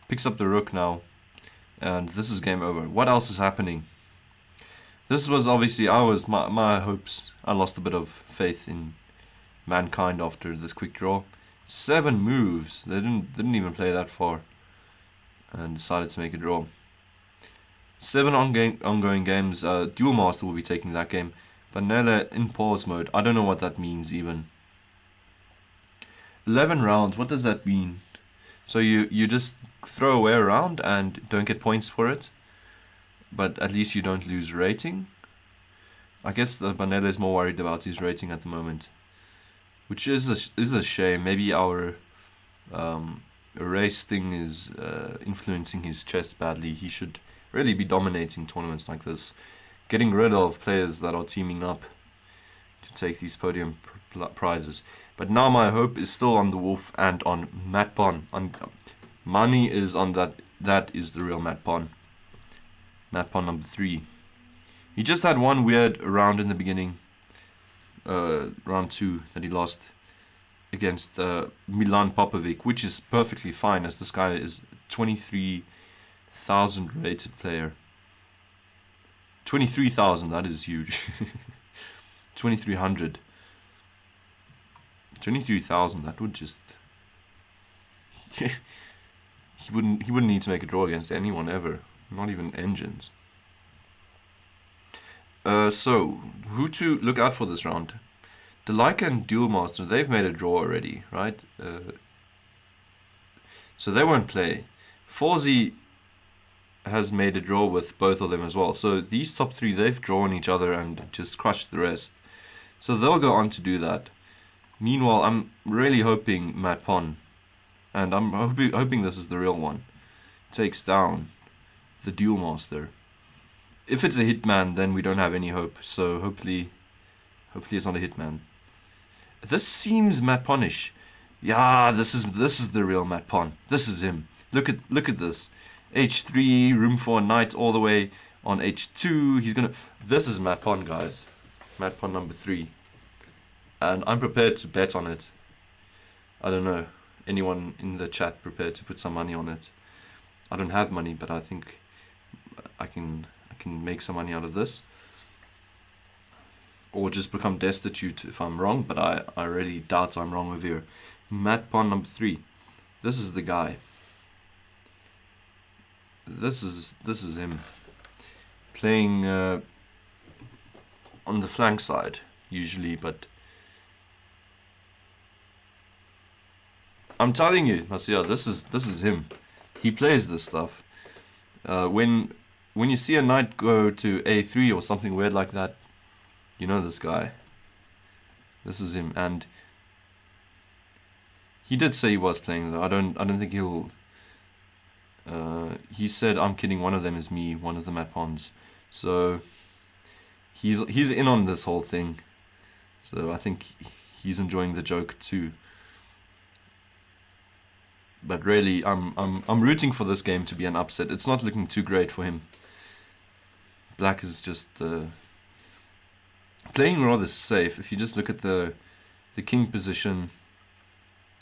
Picks up the rook now, and this is game over. What else is happening? This was obviously my hopes. I lost a bit of faith in mankind after this quick draw. 7 moves. They didn't even play that far, and decided to make a draw. 7 ongoing games. Duel Master will be taking that game. Mandela in pause mode. I don't know what that means even. 11 rounds. What does that mean? So you just throw away a round and don't get points for it, but at least you don't lose rating. I guess the Mandela is more worried about his rating at the moment, which is a shame. Maybe our race thing is influencing his chess badly. He should really be dominating tournaments like this, getting rid of players that are teaming up to take these podium prizes. But now my hope is still on the Wolf and on Mat Pawn. Money is on that. That is the real Mat Pawn. Mat Pawn number 3. He just had one weird round in the beginning, round 2, that he lost against Milan Popovic, which is perfectly fine, as this guy is 23,000 rated player. 23,000, that is huge. 2,300. 23,000, that would just... he wouldn't need to make a draw against anyone ever. Not even engines. So, who to look out for this round? Delica and Duel Master, they've made a draw already, right? So they won't play. Forzi has made a draw with both of them as well. So these top 3, they've drawn each other and just crushed the rest. So they'll go on to do that. Meanwhile, I'm really hoping Mat Pawn, and I'm hoping this is the real one, takes down the Duel Master. If it's a hitman, then we don't have any hope. So hopefully it's not a hitman. This seems Mat Pawn-ish. Yeah, this is the real Mat Pawn. This is him. Look at this. H3, room for a knight all the way on H2. This is Mat Pawn, guys. Mat Pawn number 3. And I'm prepared to bet on it. I don't know. Anyone in the chat prepared to put some money on it? I don't have money, but I think I can make some money out of this. Or just become destitute if I'm wrong, but I really doubt I'm wrong over here. Mat Pawn number 3. This is the guy. This is him. Playing on the flank side, usually, but I'm telling you, Marcia, this is him. He plays this stuff. When you see a knight go to a3 or something weird like that, you know this guy. This is him, and he did say he was playing though. I don't think he'll. He said, "I'm kidding. One of them is me. One of the Matt Pons." So he's in on this whole thing. So I think he's enjoying the joke too. But really, I'm rooting for this game to be an upset. It's not looking too great for him. Black is just playing rather safe. If you just look at the king position,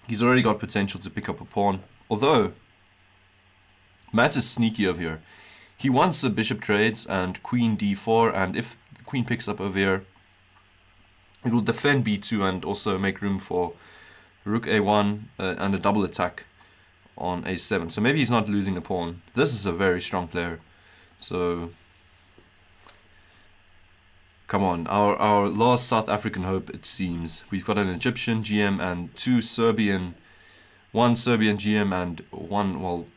he's already got potential to pick up a pawn. Although Matt is sneaky over here. He wants the bishop trades and queen d4, and if the queen picks up over here, it will defend b2 and also make room for rook a1 and a double attack on a7. So maybe he's not losing a pawn. This is a very strong player. So come on, our last South African hope, it seems. We've got an Egyptian GM and one Serbian GM and one, well,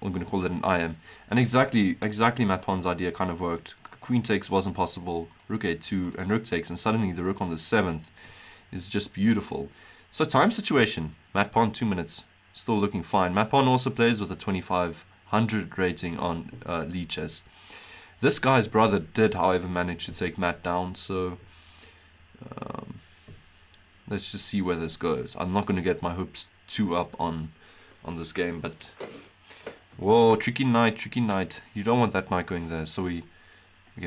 I'm going to call it an IM. And exactly Matt Pon's idea kind of worked. Queen takes wasn't possible, rook a2 and rook takes, and suddenly the rook on the 7th is just beautiful. So time situation, Matt Pon 2 minutes, still looking fine. Matt Pon also plays with a 2500 rating on Lee Chess. This guy's brother did, however, manage to take Matt down, so let's just see where this goes. I'm not going to get my hopes too up on this game, but whoa, tricky knight. You don't want that knight going there, so okay,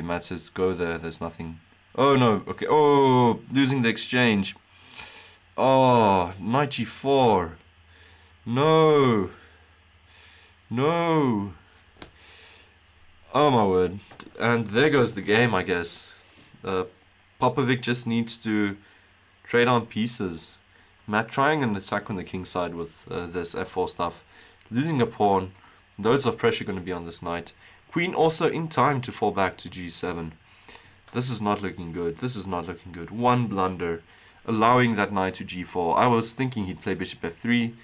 Matt says go there, there's nothing. Oh no, okay, oh, losing the exchange. Oh, knight g4. No. Oh my word. And there goes the game, I guess. Popovic just needs to trade on pieces. Matt trying an attack on the king side with this f4 stuff. Losing a pawn. Loads of pressure going to be on this knight. Queen also in time to fall back to g7. This is not looking good. One blunder. Allowing that knight to g4. I was thinking he'd play bishop f3.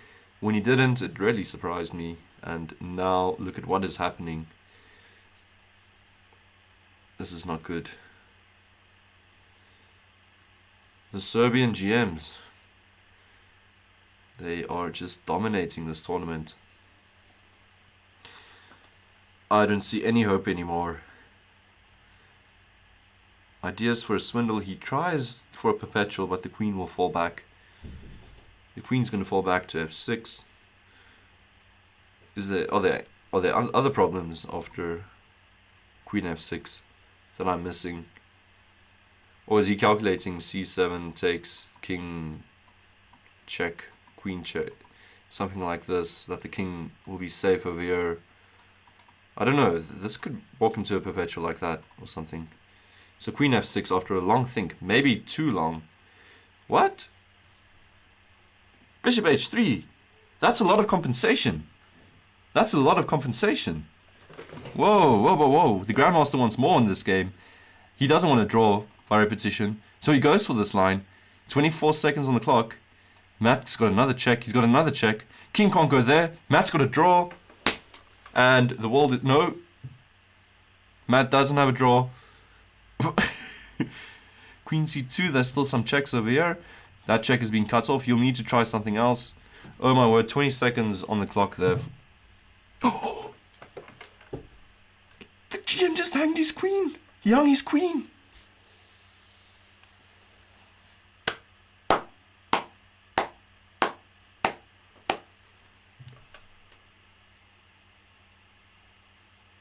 When he didn't, it really surprised me. And now look at what is happening. This is not good. The Serbian GMs, they are just dominating this tournament. I don't see any hope anymore. Ideas for a swindle. He tries for a perpetual, but the queen will fall back. The queen's going to fall back to f6. Are there other problems after queen f6 that I'm missing? Or is he calculating c7 takes king check, queen check, something like this, that the king will be safe over here? I don't know, this could walk into a perpetual like that or something. So queen f6 after a long think, maybe too long. What? Bishop h3. That's a lot of compensation. Whoa. The Grandmaster wants more in this game. He doesn't want to draw by repetition, so he goes for this line. 24 seconds on the clock. Matt's got another check. He's got another check. King can't go there. Matt's got a draw. And the world... No. Matt doesn't have a draw. Queen c2. There's still some checks over here. That check is being cut off. You'll need to try something else. Oh my word. 20 seconds on the clock there. The GM just hanged his queen. He hung his queen.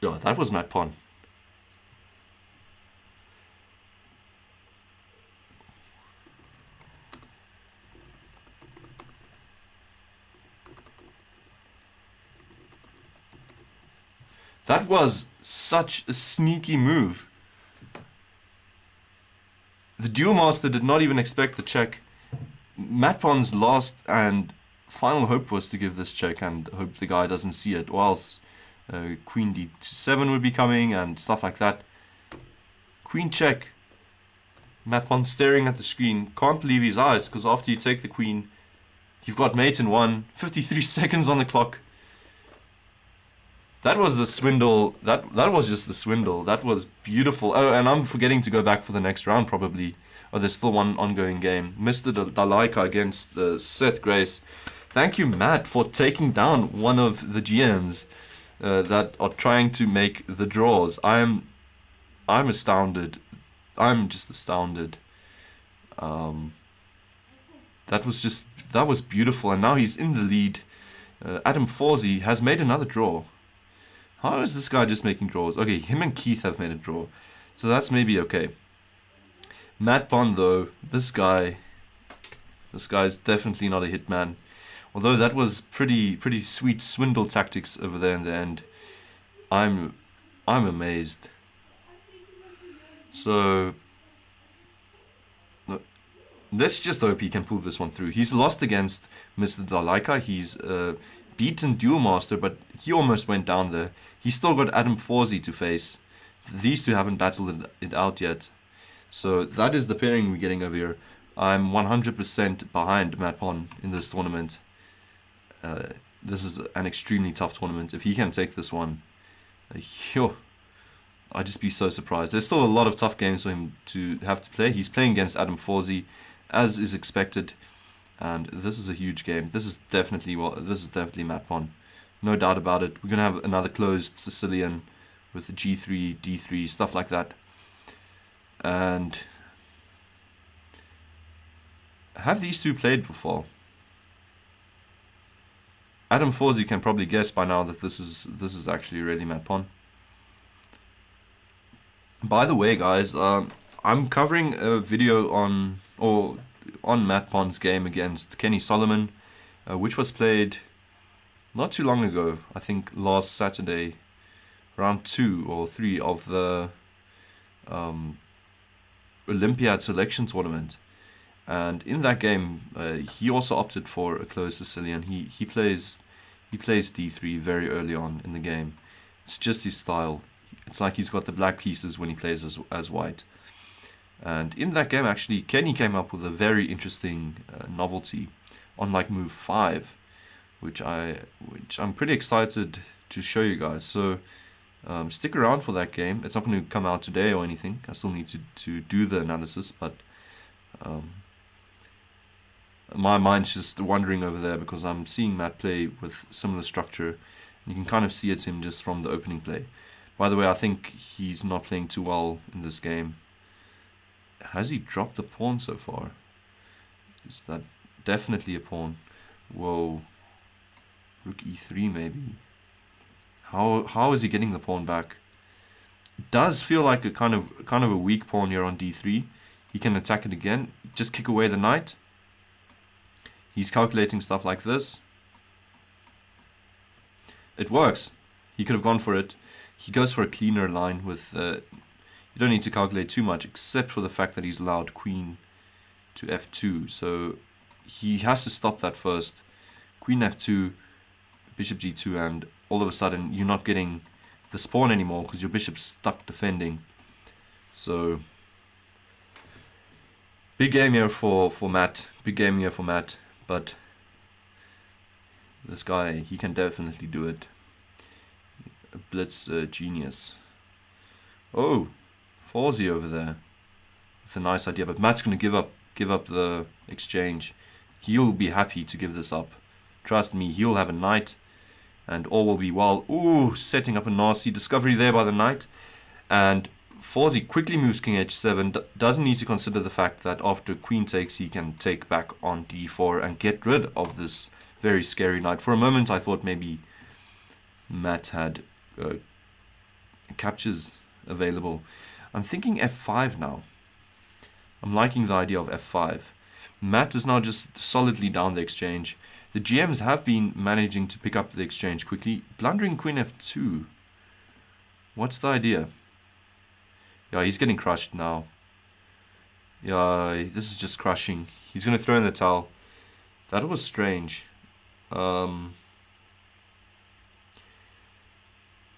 Yeah, that was Matt Pon. That was such a sneaky move. The duel master did not even expect the check. Matt Pon's last and final hope was to give this check and hope the guy doesn't see it, or else queen d7 would be coming and stuff like that. Queen check. Matt Pon staring at the screen. Can't believe his eyes, because after you take the queen, you've got mate in one. 53 seconds on the clock. That was the swindle. That was just the swindle. That was beautiful. Oh, and I'm forgetting to go back for the next round probably. Oh, there's still one ongoing game. Mr. Dalaika against Seth Grace. Thank you, Matt, for taking down one of the GMs that are trying to make the draws. I'm astounded. I'm just astounded. That was beautiful, and now he's in the lead. Adam Forsey has made another draw. How is this guy just making draws? Okay, him and Keith have made a draw, so that's maybe okay. Matt Bond, though, this guy's definitely not a hitman. Although that was pretty sweet swindle tactics over there in the end. I'm amazed. So let's just hope he can pull this one through. He's lost against Mr. Dalaika. He's beaten Duel Master, but he almost went down there. He's still got Adam Forsey to face. These two haven't battled it out yet. So that is the pairing we're getting over here. I'm 100% behind Matt Pon in this tournament. This is an extremely tough tournament. If he can take this one, I'd just be so surprised. There's still a lot of tough games for him to have to play. He's playing against Adam Forsey, as is expected, and this is a huge game. This is definitely Matt Pon, no doubt about it. We're gonna have another closed Sicilian with the G3, D3, stuff like that. And have these two played before? Adam Forsey can probably guess by now that this is actually really Matt Pon. By the way, guys, I'm covering a video on Matt Pon's game against Kenny Solomon, which was played not too long ago. I think last Saturday, round 2 or 3 of the Olympiad selection tournament. And in that game, he also opted for a closed Sicilian. He plays D3 very early on in the game. It's just his style. It's like he's got the black pieces when he plays as white. And in that game, actually, Kenny came up with a very interesting novelty on like move 5, which I'm pretty excited to show you guys. So stick around for that game. It's not going to come out today or anything. I still need to do the analysis, but my mind's just wandering over there because I'm seeing Matt play with similar structure. And you can kind of see it's him just from the opening play. By the way, I think he's not playing too well in this game. Has he dropped a pawn so far? Is that definitely a pawn? Whoa. Rook e3 maybe. How is he getting the pawn back? It does feel like a kind of a weak pawn here on d3. He can attack it again. Just kick away the knight. He's calculating stuff like this. It works. He could have gone for it. He goes for a cleaner line with... you don't need to calculate too much, except for the fact that he's allowed queen to f2. So he has to stop that first. Queen f2, bishop g2, and all of a sudden you're not getting the pawn anymore because your bishop's stuck defending. So big game here for Matt. Big game here for Matt. But this guy, he can definitely do it. A blitz genius. Oh, Forsey over there. It's a nice idea, but Matt's going to give up the exchange. He'll be happy to give this up. Trust me, he'll have a knight, and all will be well. Ooh, setting up a nasty discovery there by the knight. And Forsey quickly moves king h7. Doesn't need to consider the fact that after queen takes, he can take back on d4 and get rid of this very scary knight. For a moment, I thought maybe Matt had captures available. I'm thinking f5 now. I'm liking the idea of f5. Matt is now just solidly down the exchange. The GMs have been managing to pick up the exchange quickly. Blundering queen f2. What's the idea? Yeah, he's getting crushed now. Yeah, this is just crushing. He's going to throw in the towel. That was strange. Oh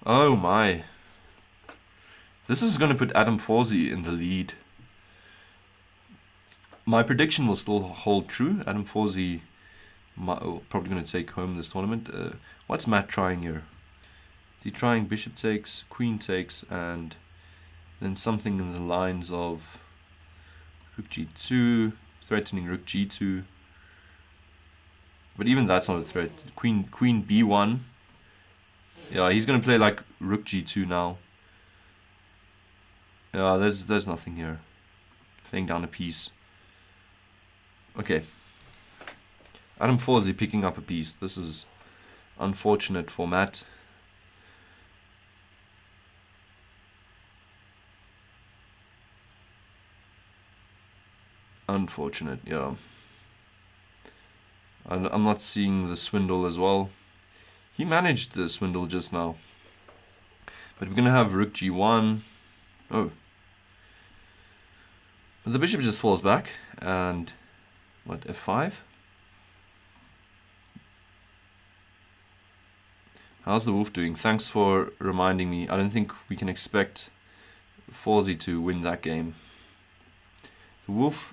my. This is going to put Adam Forsey in the lead. My prediction will still hold true. Adam Forsey probably going to take home this tournament. What's Matt trying here? Is he trying bishop takes, queen takes, and then something in the lines of rook g2, threatening rook g2. But even that's not a threat. Queen b1. Yeah, he's gonna play like rook g2 now. Yeah, there's nothing here. Playing down a piece. Okay. Adam Forsey picking up a piece. This is unfortunate for Matt. Unfortunate, yeah. I'm not seeing the swindle as well. He managed the swindle just now. But we're going to have rook g1. Oh. But the bishop just falls back. And what, f5? How's the wolf doing? Thanks for reminding me. I don't think we can expect Forsey to win that game. The wolf...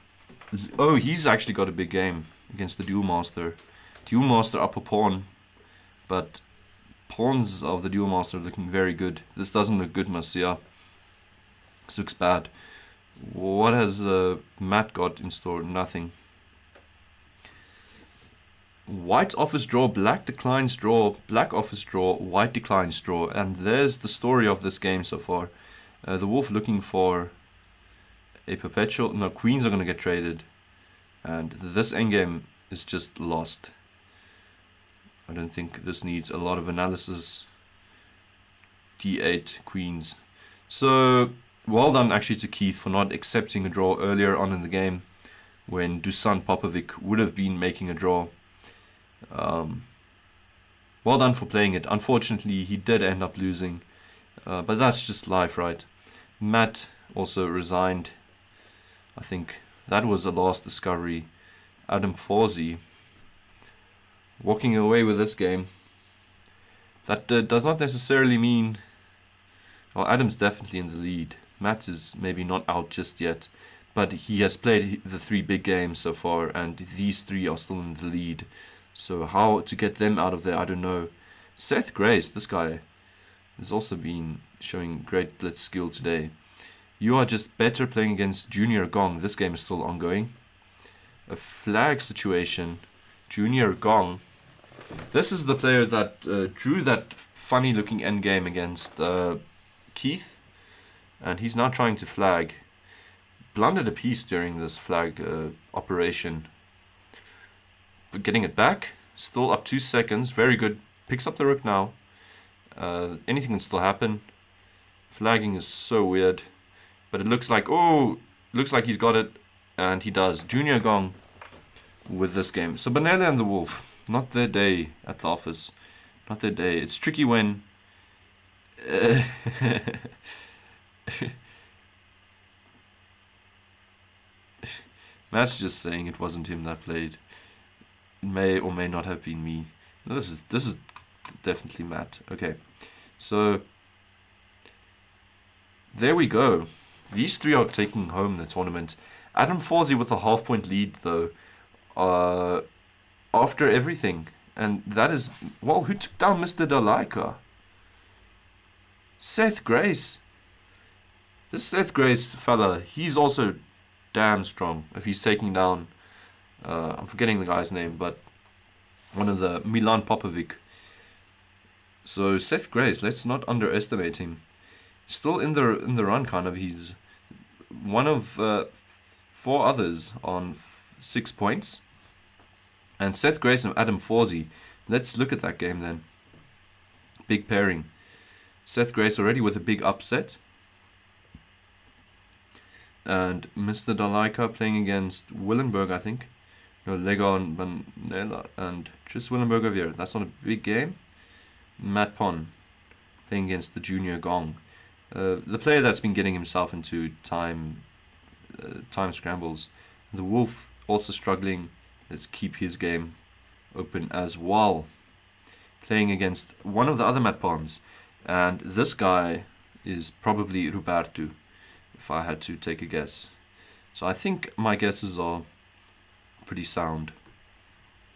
Oh, he's actually got a big game against the duel master. Duel master up a pawn. But pawns of the duel master are looking very good. This doesn't look good, Marcia. This looks bad. What has Matt got in store? Nothing. White offers draw, black declines draw, black offers draw, white declines draw. And there's the story of this game so far. The wolf looking for a perpetual... No, queens are going to get traded. And this endgame is just lost. I don't think this needs a lot of analysis. D8, queens. So, well done actually to Keith for not accepting a draw earlier on in the game, when Dusan Popovic would have been making a draw. Well done for playing it. Unfortunately, he did end up losing. But that's just life, right? Matt also resigned. I think that was the last discovery. Adam Forsey walking away with this game. That does not necessarily mean... Well, Adam's definitely in the lead. Matt is maybe not out just yet. But he has played the 3 big games so far, and these 3 are still in the lead. So how to get them out of there, I don't know. Seth Grace, this guy, has also been showing great blitz skill today. You are just better playing against Junior Gong. This game is still ongoing. A flag situation. Junior Gong. This is the player that drew that funny looking endgame against Keith. And he's now trying to flag. Blundered a piece during this flag operation. But getting it back. Still up 2 seconds. Very good. Picks up the rook now. Anything can still happen. Flagging is so weird. But it looks like, oh, looks like he's got it. And he does. Junior Gong with this game. So Mandela and the Wolf. Not their day at the office. Not their day. It's tricky when... Matt's just saying it wasn't him that played. It may or may not have been me. No, this is definitely Matt. Okay. So there we go. These 3 are taking home the tournament. Adam Forsey with a half-point lead, though, after everything. And that is... Well, who took down Mr. Dalaika? Seth Grace. This Seth Grace fella, he's also damn strong. If he's taking down... I'm forgetting the guy's name, but... one of the Milan Popovic. So, Seth Grace, let's not underestimate him. Still in the run, kind of. He's one of 4 others on 6 points. And Seth Grace and Adam Forsey. Let's look at that game then. Big pairing. Seth Grace already with a big upset. And Mr. Dalaika playing against Willenberg, I think. No, Lego and Mandela and Tris Willenberg over here. That's not a big game. Matt Pon playing against the Junior Gong. The player that's been getting himself into time scrambles. The Wolf also struggling. Let's keep his game open as well. Playing against one of the other Matt Pons. And this guy is probably Roberto, if I had to take a guess. So I think my guesses are pretty sound.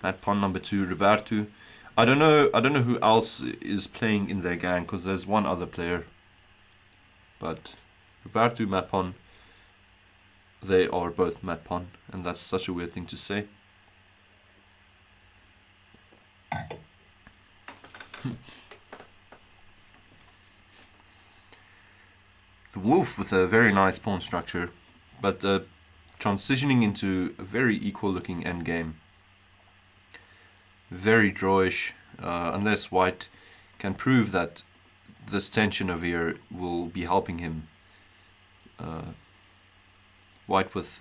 Matt Pon number 2, Roberto. I don't know who else is playing in their gang because there's one other player. But Roberto, mat pawn, they are both mat pawn, and that's such a weird thing to say. The wolf with a very nice pawn structure, but transitioning into a very equal looking endgame. Very drawish, unless white can prove that this tension over here will be helping him. White with...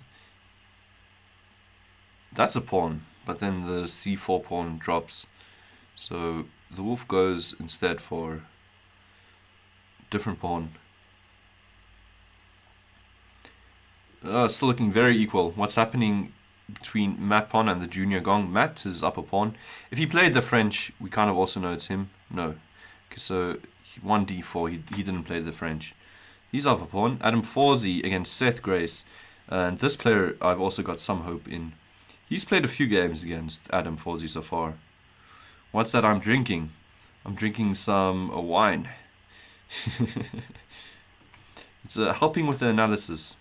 That's a pawn, but then the c4 pawn drops. So the wolf goes instead for different pawn. Still looking very equal. What's happening between mat pawn and the junior gong? Mat is upper pawn. If he played the French, we kind of also know it's him. No. Okay, so 1d4, he didn't play the French. He's upper pawn. Adam Forsey against Seth Grace. And this player I've also got some hope in. He's played a few games against Adam Forsey so far. What's that I'm drinking? I'm drinking some wine. It's helping with the analysis.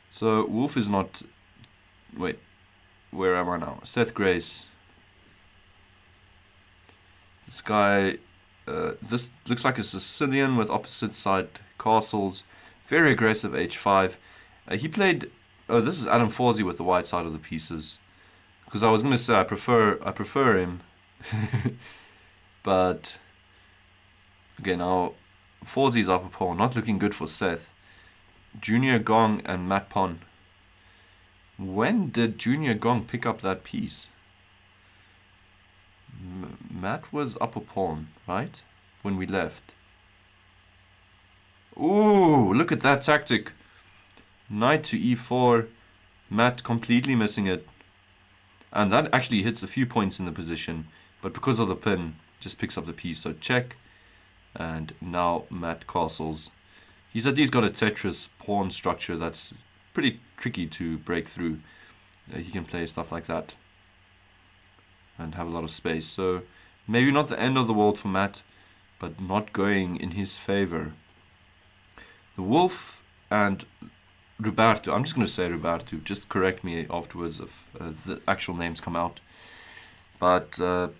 So wolf is not... Wait, where am I now? Seth Grace. This guy... this looks like a Sicilian with opposite side castles. Very aggressive h5. He played... Oh, this is Adam Forsey with the white side of the pieces. Because I was going to say I prefer him. But... Okay, now... Forsey's upper pawn. Not looking good for Seth. Junior Gong and mat pawn. When did Junior Gong pick up that piece? Matt was upper pawn, right? When we left. Ooh, look at that tactic. Knight to e4. Matt completely missing it. And that actually hits a few points in the position. But because of the pin, just picks up the piece. So check. And now Matt castles. He said he's got a Tetris pawn structure that's pretty tricky to break through. He can play stuff like that and have a lot of space. So maybe not the end of the world for Matt, but not going in his favor. The wolf and Roberto. I'm just going to say Roberto. Just correct me afterwards if the actual names come out. But the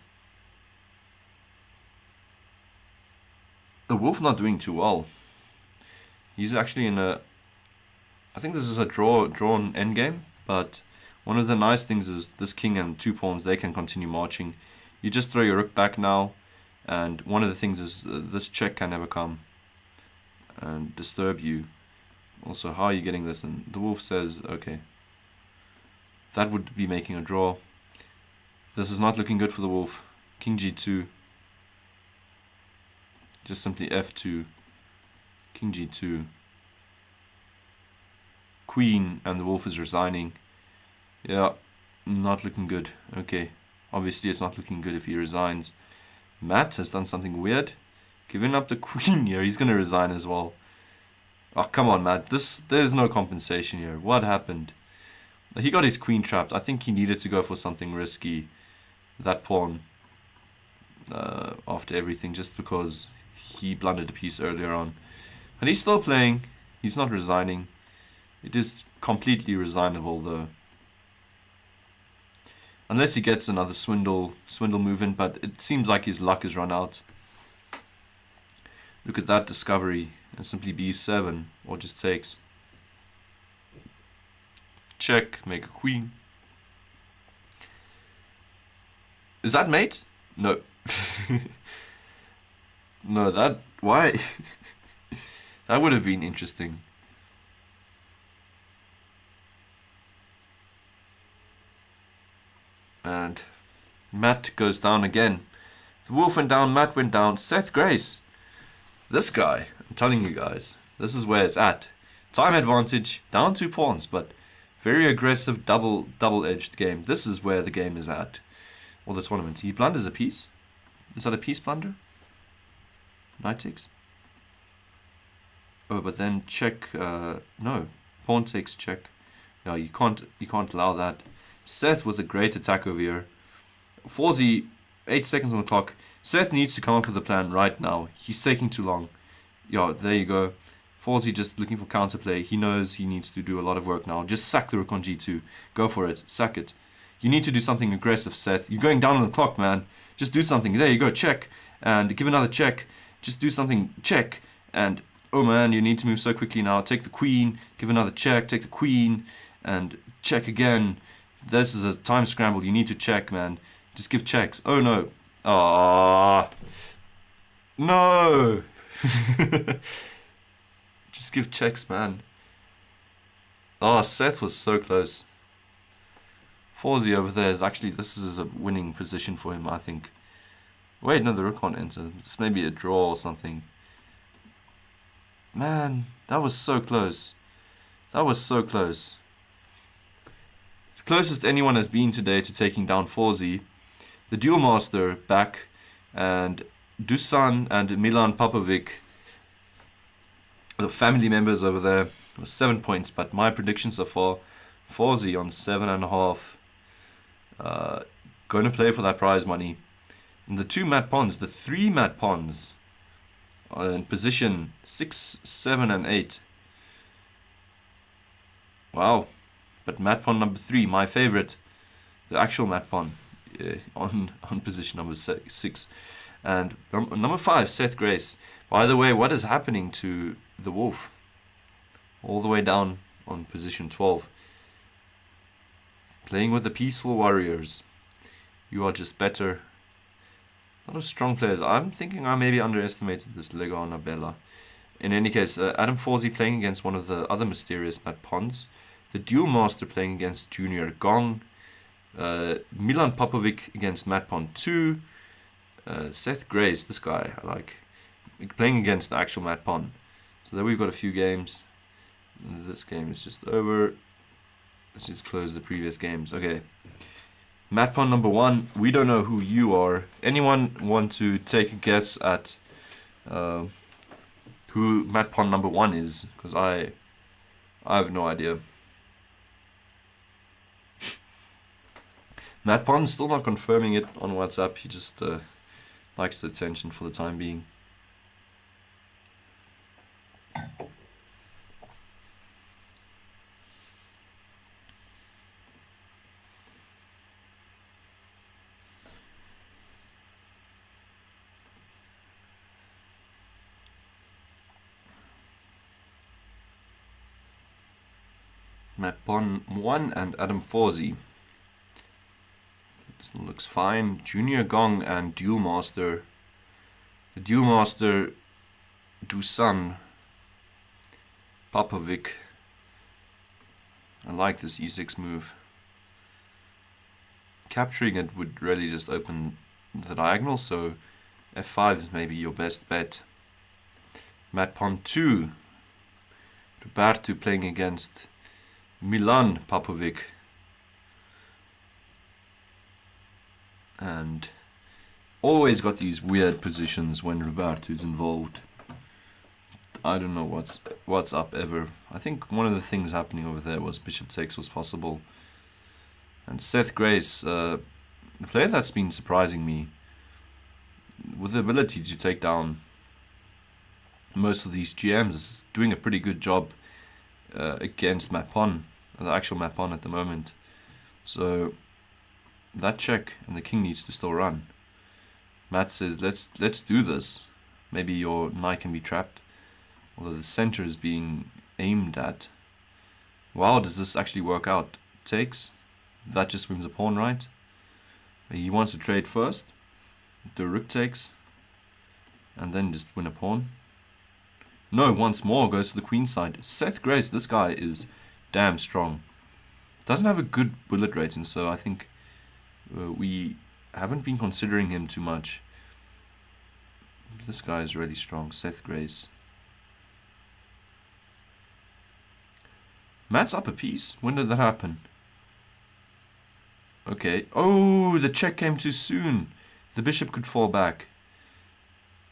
wolf not doing too well. He's actually in a... I think this is a drawn endgame, but one of the nice things is this king and two pawns, they can continue marching. You just throw your rook back now, and one of the things is this check can never come and disturb you. Also, how are you getting this? And the wolf says, okay, that would be making a draw. This is not looking good for the wolf. King g2. Just simply f2. King g2. Queen, and the wolf is resigning. Yeah, not looking good. Okay, obviously it's not looking good if he resigns. Matt has done something weird. Giving up the queen here. He's going to resign as well. Oh, come on, Matt. There's no compensation here. What happened? He got his queen trapped. I think he needed to go for something risky. That pawn. After everything, just because he blundered a piece earlier on. But he's still playing. He's not resigning. It is completely resignable though. Unless he gets another swindle movement, but it seems like his luck has run out. Look at that discovery. And simply b7, or just takes. Check, make a queen. Is that mate? No. No, that... Why? That would have been interesting. And Matt goes down again. The wolf went down, Matt went down. Seth Grace. This guy, I'm telling you guys, this is where it's at. Time advantage, down 2 pawns, but very aggressive double-edged game. This is where the game is at. Or the tournament. He blunders a piece. Is that a piece blunder? Knight takes. Oh, but then check. No, pawn takes check. No, you can't allow that. Seth with a great attack over here. Forsey 8 seconds on the clock. Seth needs to come up with a plan right now. He's taking too long. Yeah, there you go. Forzy just looking for counterplay. He knows he needs to do a lot of work now. Just sack the rook on g2. Go for it. Sack it. You need to do something aggressive, Seth. You're going down on the clock, man. Just do something. There you go. Check. And give another check. Just do something. Check. And, oh man, you need to move so quickly now. Take the queen. Give another check. Take the queen. And check again. This is a time scramble. You need to check, man. Just give checks. Oh, no. Ah, no. Just give checks, man. Oh, Seth was so close. Forzy over there is actually, this is a winning position for him, I think. Wait, no, the rook can't enter. This may be a draw or something. Man, that was so close. That was so close. The closest anyone has been today to taking down Forzy. The duel master back, and Dusan and Milan Popovic, the family members over there, was 7 points, but my prediction so far, Forzy on 7.5. Going to play for that prize money. And the 2 mat pawns, the 3 mat pawns, are in position 6, 7, and 8. Wow. But mat pawn number 3, my favorite, the actual mat pawn, on position number 6. And number 5, Seth Grace. By the way, what is happening to the wolf? All the way down on position 12. Playing with the peaceful warriors. You are just better. A lot of strong players. I'm thinking I maybe underestimated this Lego on Mandela. In any case, Adam Forzy playing against one of the other mysterious mat pawns. The duel master playing against Junior Gong. Milan Popovic against mat pawn 2. Seth Grace, this guy I like, playing against the actual mat pawn. So there we've got a few games. This game is just over. Let's just close the previous games. Okay. Mat pawn number 1. We don't know who you are. Anyone want to take a guess at who mat pawn number 1 is? Because I have no idea. Mat pawn's still not confirming it on WhatsApp. He just likes the attention for the time being. Mat pawn 1 and Adam Forzy. This looks fine. Junior Gong and duel master. The duel master Dusan Popovic. I like this e6 move. Capturing it would really just open the diagonal, so f5 is maybe your best bet. Mat pawn 2. Roberto playing against Milan Popovic. And always got these weird positions when Roberto is involved. I don't know what's up ever. I think one of the things happening over there was bishop takes was possible. And Seth Grace, the player that's been surprising me with the ability to take down most of these GMs, is doing a pretty good job against mat pawn, the actual mat pawn at the moment. So that check, and the king needs to still run. Matt says, let's do this. Maybe your knight can be trapped, although the center is being aimed at. Wow, does this actually work out? Takes. That just wins a pawn, right? He wants to trade first. The rook takes, and then just win a pawn. No, once more goes to the queen side. Seth Grace, this guy is damn strong. Doesn't have a good bullet rating, so I think we haven't been considering him too much. This guy is really strong, Seth Grace. Matt's up a piece. When did that happen? Okay. Oh, the check came too soon. The bishop could fall back.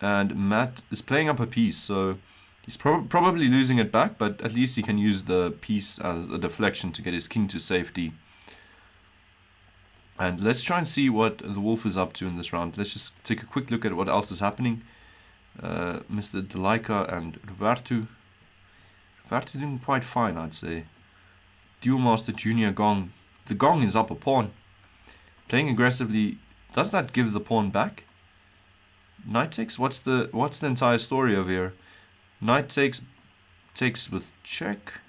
And Matt is playing up a piece, so he's probably losing it back, but at least he can use the piece as a deflection to get his king to safety. And let's try and see what the Wolf is up to in this round. Let's just take a quick look at what else is happening. Mr. Delaika and Roberto. Roberto doing quite fine, I'd say. Duel Master Junior Gong. The Gong is up a pawn. Playing aggressively. Does that give the pawn back? Knight takes? What's the entire story over here? Knight takes with check.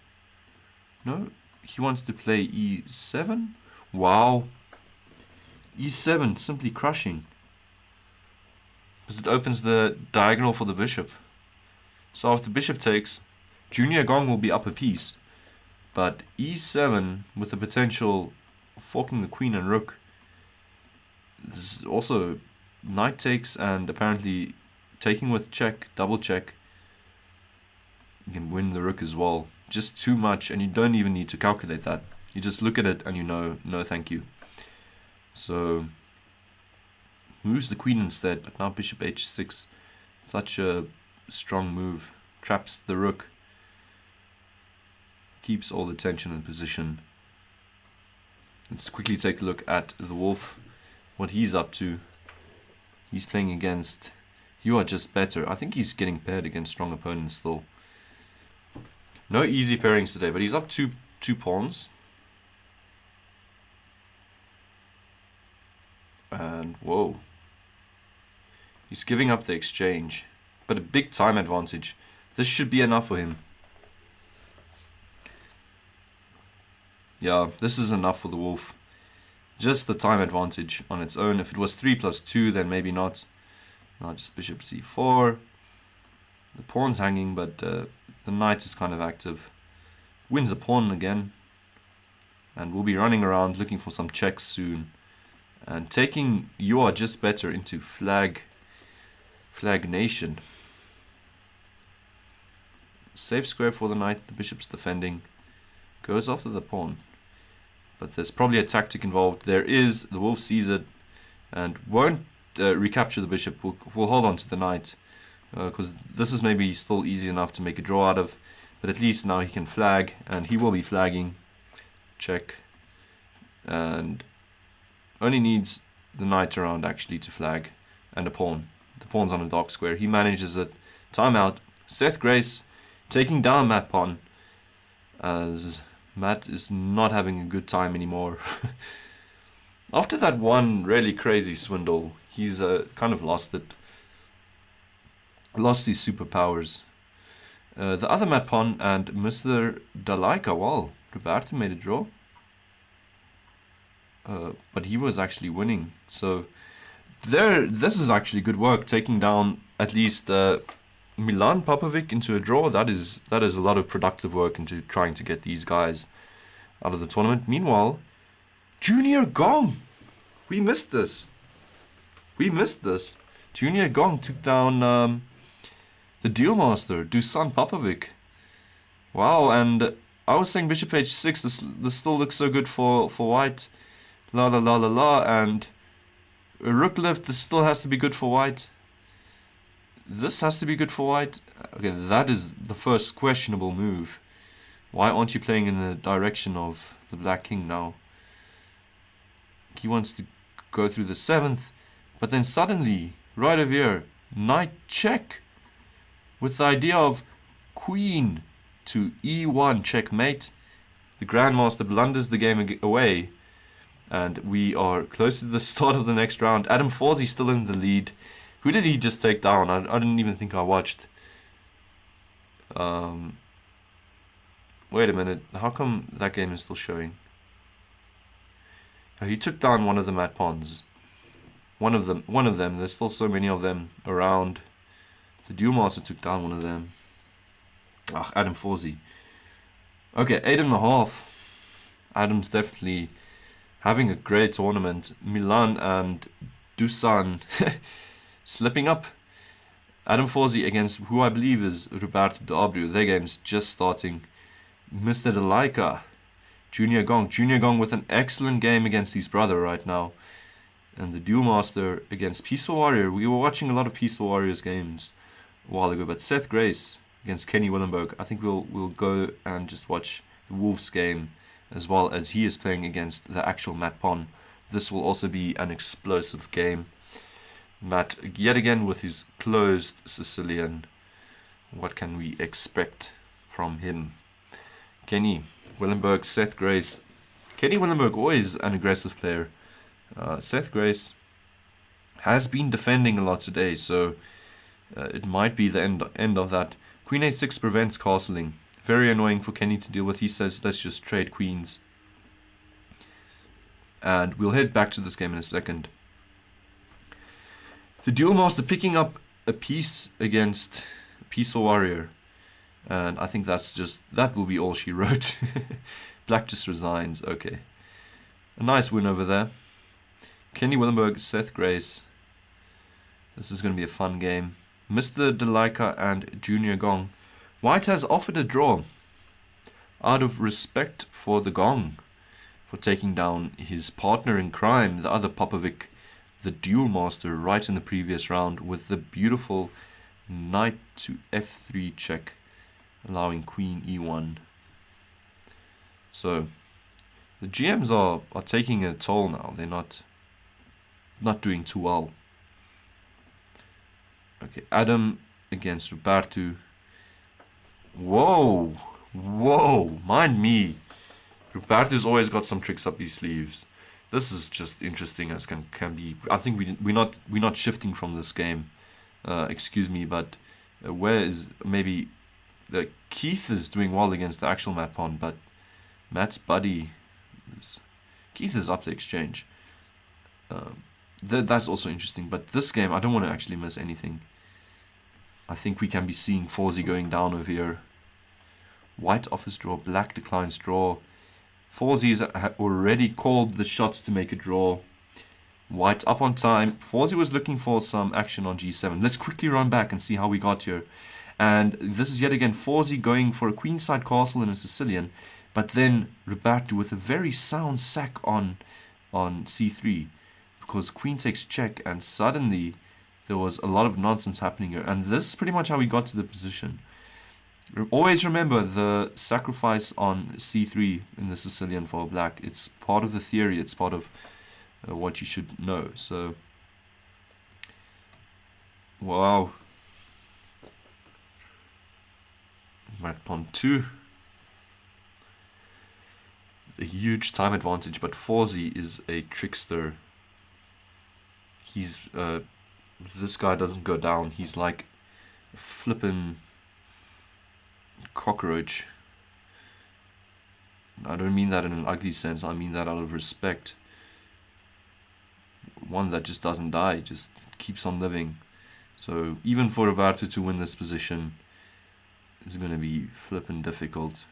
No, he wants to play e7. Wow. e7 simply crushing. Because it opens the diagonal for the bishop. So after bishop takes, Junior Gong will be up a piece. But e7 with the potential forking the queen and rook. This is also knight takes and apparently taking with check, double check. You can win the rook as well. Just too much, and you don't even need to calculate that. You just look at it and you know, no thank you. So moves the queen instead, but now bishop h6. Such a strong move. Traps the rook. Keeps all the tension in position. Let's quickly take a look at the Wolf. What he's up to. He's playing against... You are just better. I think he's getting paired against strong opponents still. No easy pairings today, but he's up two pawns. And whoa. He's giving up the exchange. But a big time advantage. This should be enough for him. Yeah, this is enough for the Wolf. Just the time advantage on its own. If it was 3+2, then maybe not. Now just bishop c4. The pawn's hanging, but the knight is kind of active. Wins a pawn again. And we'll be running around looking for some checks soon. And taking You Are Just Better into Flag Nation. Safe square for the knight. The bishop's defending. Goes after the pawn. But there's probably a tactic involved. There is. The Wolf sees it. And won't recapture the bishop. We'll hold on to the knight. Because this is maybe still easy enough to make a draw out of. But at least now he can flag. And he will be flagging. Check. And only needs the knight around actually to flag. And a pawn. The pawn's on a dark square. He manages it. Timeout. Seth Grace taking down Matt Pon. As Matt is not having a good time anymore. After that one really crazy swindle, he's kind of lost it. Lost his superpowers. The other Matt Pon and Mr. Dalaika, well, Roberto made a draw. But he was actually winning. So this is actually good work, taking down at least Milan Popovic into a draw. That is a lot of productive work into trying to get these guys out of the tournament. Meanwhile, Junior Gong, we missed this. Junior Gong took down the Duel Master, Dusan Popovic. Wow, and I was saying bishop h6. This still looks so good for white. La la la la la, and rook lift. This still has to be good for white. This has to be good for white. Okay, that is the first questionable move. Why aren't you playing in the direction of the black king now? He wants to go through the 7th, but then suddenly, right over here, knight check. With the idea of queen to e1 checkmate. The Grandmaster blunders the game away. And we are close to the start of the next round. Adam Forsey still in the lead. Who did he just take down? I didn't even think I watched. Wait a minute. How come that game is still showing? Oh, he took down one of the Matt Pons. One of them. There's still so many of them around. The Duel Master took down one of them. Adam Forsey. Okay, 8.5. Adam's definitely having a great tournament. Milan and Dusan slipping up. Adam Forsey against who I believe is Roberto D'Abreu. Their game's just starting. Mr. Delaika. Junior Gong. Junior Gong with an excellent game against his brother right now. And the Duel Master against Peaceful Warrior. We were watching a lot of Peaceful Warriors games a while ago. But Seth Grace against Kenny Willenberg. I think we'll go and just watch the Wolves game as well as he is playing against the actual Matt Pon. this will also be an explosive game. Matt, yet again with his closed Sicilian. What can we expect from him? Kenny Willenberg, Seth Grace. Kenny Willenberg, always an aggressive player. Seth Grace has been defending a lot today, so it might be the end of that. Queen a6 prevents castling. Very annoying for Kenny to deal with. He says, let's just trade queens. And we'll head back to this game in a second. The Duel Master picking up a piece against a Peaceful Warrior. And I think that will be all she wrote. Black just resigns. Okay. A nice win over there. Kenny Willenberg, Seth Grace. This is going to be a fun game. Mr. Delaika and Junior Gong. White has offered a draw. Out of respect for the Gong. For taking down his partner in crime, the other Popovic, the Duel Master, right in the previous round with the beautiful knight to f3 check, allowing queen e1. So the GMs are taking a toll now. They're not doing too well. Okay, Adam against Roberto. Whoa, mind me. Roberto's always got some tricks up his sleeves. This is just interesting as can be. I think we're not shifting from this game. Excuse me, but where is maybe Keith is doing well against the actual Matt Pond, but Matt's buddy Keith is up the exchange. That's also interesting. But this game, I don't want to actually miss anything. I think we can be seeing Forzy going down over here. White offers draw, black declines draw. Forzy's already called the shots to make a draw. White up on time. Forzy was looking for some action on g7. Let's quickly run back and see how we got here. And this is yet again Forzy going for a queenside castle and a Sicilian. But then Roberto with a very sound sack on c3. Because queen takes check, and suddenly there was a lot of nonsense happening here. And this is pretty much how we got to the position. Always remember the sacrifice on c3 in the Sicilian for black. It's part of the theory. It's part of what you should know. So, wow. Mat pawn 2. A huge time advantage, but Forzy is a trickster. He's this guy doesn't go down. He's like a flippin' cockroach. I don't mean that in an ugly sense. I mean that out of respect. One that just doesn't die, just keeps on living. So even for Roberto to win this position is going to be flippin' difficult.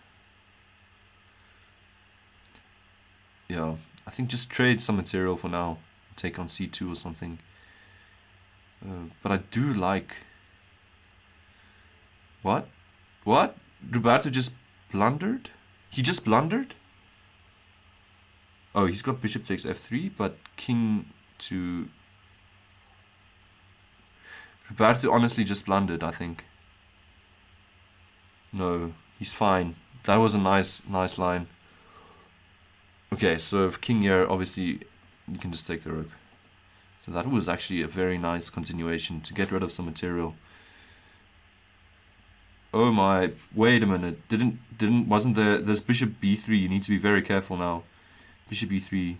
Yeah, I think just trade some material for now. Take on c2 or something. But I do like... What? Roberto just blundered? He just blundered? Oh, he's got bishop takes f3, but king to... Roberto honestly just blundered, I think. No, he's fine. That was a nice line. Okay, so if king here, obviously you can just take the rook. So that was actually a very nice continuation to get rid of some material. Oh my, wait a minute, wasn't there, there's bishop b3, you need to be very careful now. Bishop e3,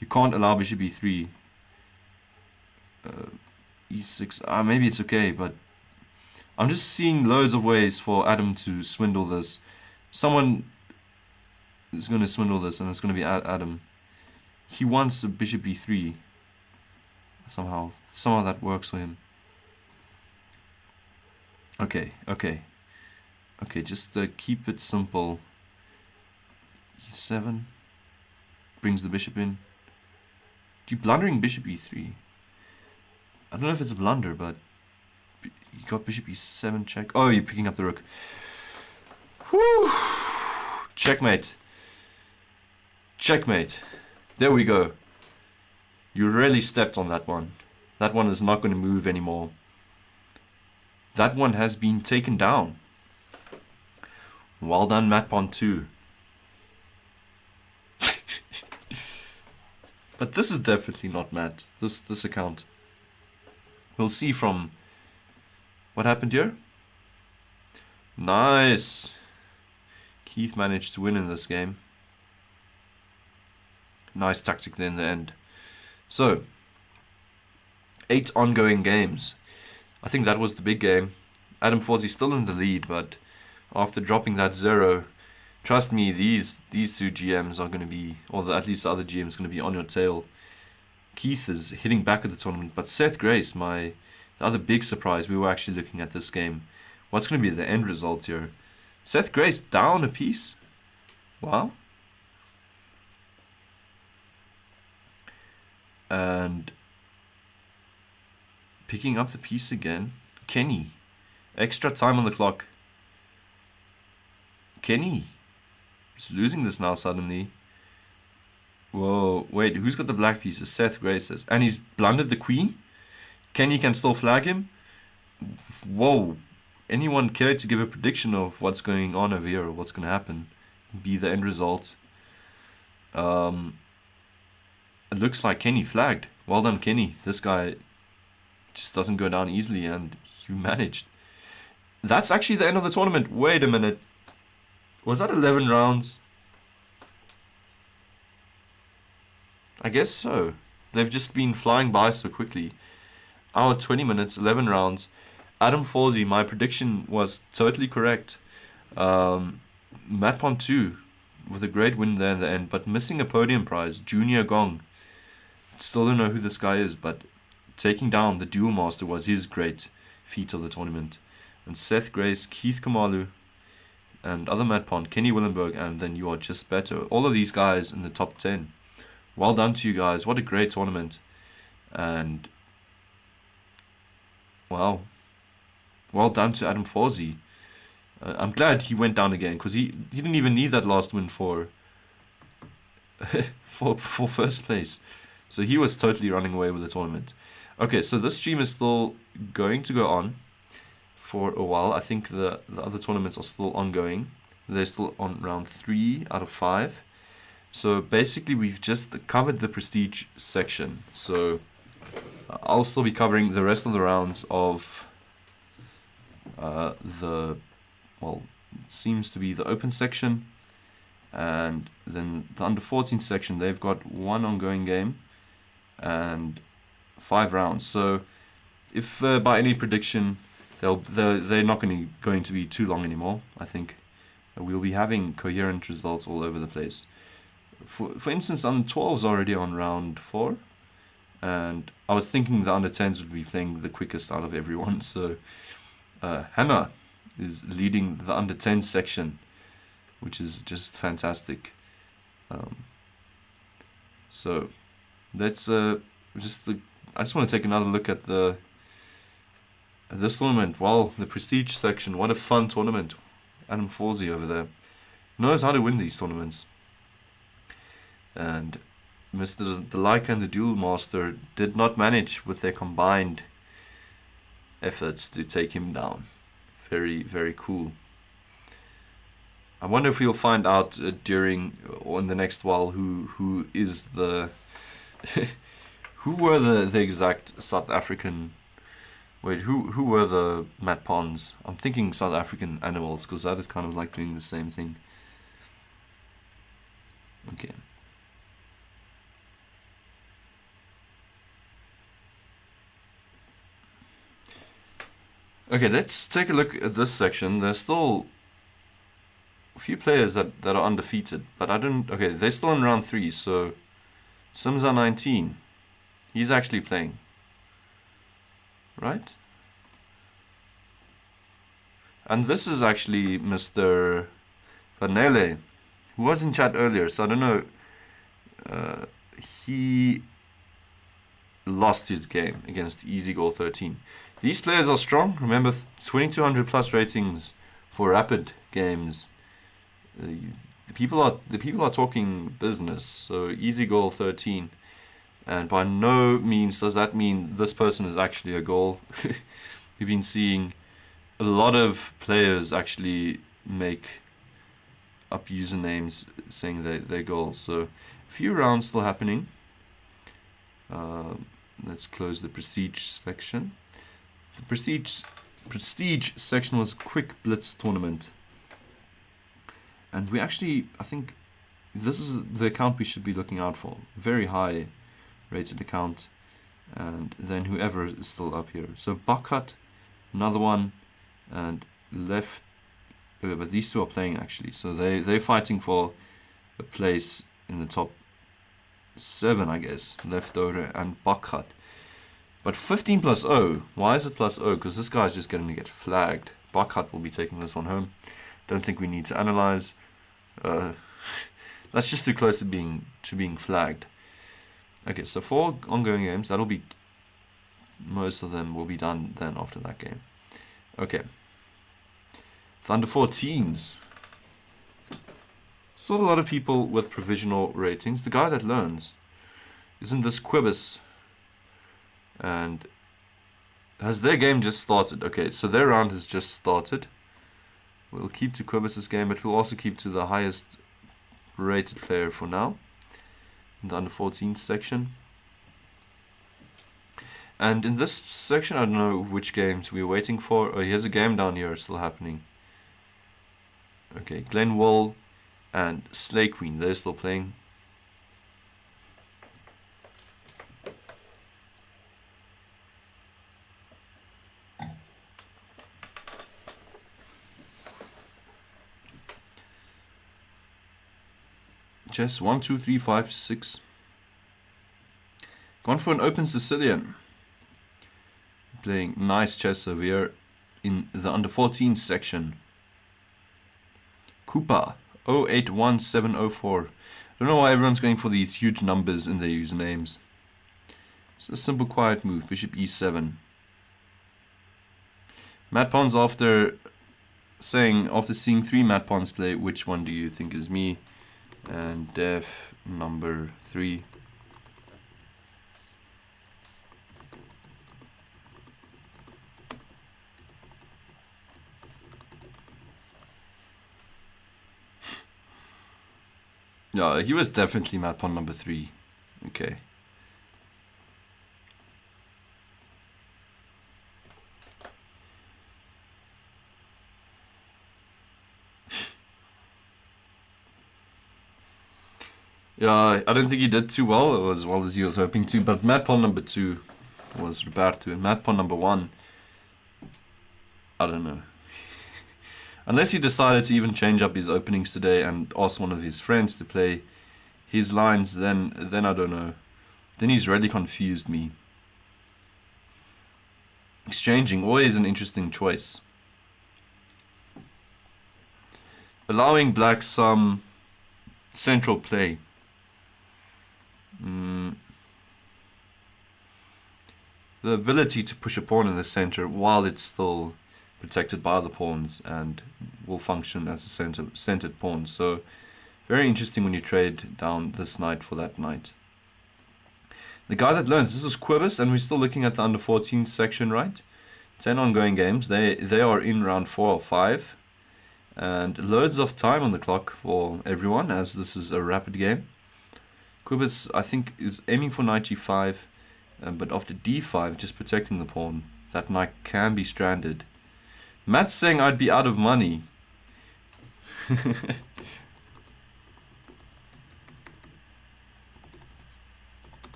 you can't allow bishop e3. E6, maybe it's okay, but I'm just seeing loads of ways for Adam to swindle this. Someone is going to swindle this, and it's going to be Adam. He wants a bishop e3. Somehow that works for him. Okay, just keep it simple. e7 brings the bishop in. You blundering bishop e3. I don't know if it's a blunder, but you got bishop e7 check. Oh, you're picking up the rook. Whew. Checkmate. There we go. You really stepped on that one. That one is not going to move anymore. That one has been taken down. Well done, Mat pawn 2. But this is definitely not Matt. This account. We'll see from what happened here. Nice. Keith managed to win in this game. Nice tactic there in the end. So, 8 ongoing games. I think that was the big game. Adam Forsey still in the lead, but after dropping that 0, trust me, these two GMs are going to be, or at least the other GM is going to be on your tail. Keith is hitting back at the tournament, but Seth Grace, the other big surprise, we were actually looking at this game. What's going to be the end result here? Seth Grace down a piece. Wow. And picking up the piece again. Kenny. Extra time on the clock. Kenny. He's losing this now suddenly. Whoa, wait, who's got the black pieces? Seth Grace says. And he's blundered the queen? Kenny can still flag him? Whoa. Anyone care to give a prediction of what's going on over here or what's going to happen? Be the end result. It looks like Kenny flagged. Well done, Kenny. This guy just doesn't go down easily, and you managed. That's actually the end of the tournament. Wait a minute. Was that 11 rounds? I guess so. They've just been flying by so quickly. Hour 20 minutes, 11 rounds. Adam Forsey, my prediction was totally correct. Matt Pontu with a great win there in the end, but missing a podium prize. Junior Gong. Still don't know who this guy is, but taking down the Duel Master was his great feat of the tournament. And Seth Grace, Keith Kamalu, and other Matt Pond, Kenny Willenberg, and then you are just better. All of these guys in the top 10. Well done to you guys. What a great tournament. And wow. Well done to Adam Forsey. I'm glad he went down again, because he didn't even need that last win for for first place. So he was totally running away with the tournament. Okay, so this stream is still going to go on for a while. I think the other tournaments are still ongoing. They're still on round 3 out of 5. So basically we've just covered the prestige section. So I'll still be covering the rest of the rounds of it seems to be the open section, and then the under 14 section. They've got 1 ongoing game and 5 rounds. So if by any prediction they're not going to be too long anymore, I think we'll be having coherent results all over the place. For instance, under 12's already on round 4, and I was thinking the under 10s would be playing the quickest out of everyone. So Hannah is leading the under 10 section, which is just fantastic. So let's I just want to take another look at this tournament. Wow, the prestige section. What a fun tournament. Adam Forsey over there knows how to win these tournaments. And Mr. Delaika and the Duel Master did not manage with their combined efforts to take him down. Very, very cool. I wonder if we'll find out during or in the next while who is the who were the exact South African. Wait, who were the Matt Ponds? I'm thinking South African animals, because that is kind of like doing the same thing. Okay. Okay, let's take a look at this section. There's still a few players that are undefeated, but okay, they're still in round 3, so Simza 19, he's actually playing, right? And this is actually Mr. Mandela, who was in chat earlier, so I don't know, he lost his game against Easy Goal 13. These players are strong. Remember, 2200 plus ratings for rapid games. The people are talking business. So Easy Goal 13, and by no means does that mean this person is actually a goal. We've been seeing a lot of players actually make up usernames saying they're goals. So a few rounds still happening. Let's close the prestige section. The prestige section was a quick blitz tournament. And we actually, I think, this is the account we should be looking out for. Very high rated account. And then whoever is still up here. So Buckcut, another one, and left. But these two are playing actually. So they're fighting for a place in the top 7, I guess. Leftover and Buckcut. But 15 plus 0. Why is it plus 0? Because this guy's just going to get flagged. Buckcut will be taking this one home. Don't think we need to analyze. That's just too close to being flagged. Okay, so 4 ongoing games. That'll be, most of them will be done then after that game. Okay. The under 14s. Still a lot of people with provisional ratings. The guy that learns. Isn't this Quibus? And has their game just started? Okay, so their round has just started. We'll keep to Quibus's game, but we'll also keep to the highest rated player for now. In the under 14 section. And in this section, I don't know which games we're waiting for. Oh, here's a game down here still happening. Okay, Glenwool and Slay Queen, they're still playing. Chess 1, 2, 3, 5, 6. Gone for an open Sicilian. Playing nice chess over here in the under 14 section. Koopa 081704. I don't know why everyone's going for these huge numbers in their usernames. It's a simple quiet move. Bishop e7. Matt Pons, after seeing 3 Matt Pons play, which one do you think is me? And def number 3. Yeah, he was definitely Matt Pon number 3. Okay. Yeah, I don't think he did too well, or as well as he was hoping to, but Matt Pon number 2 was Roberto, and Matt Pon number 1, I don't know. Unless he decided to even change up his openings today and ask one of his friends to play his lines, then I don't know. Then he's really confused me. Exchanging, always an interesting choice. Allowing black some central play. The ability to push a pawn in the center while it's still protected by the pawns and will function as a centered pawn. So very interesting when you trade down this knight for that knight. The guy that learns, this is Quibus, and we're still looking at the under 14 section, right? 10 ongoing games. They are in round 4 or 5. And loads of time on the clock for everyone, as this is a rapid game. Quibus, I think, is aiming for knight g5, but after d5, just protecting the pawn. That knight can be stranded. Matt's saying I'd be out of money.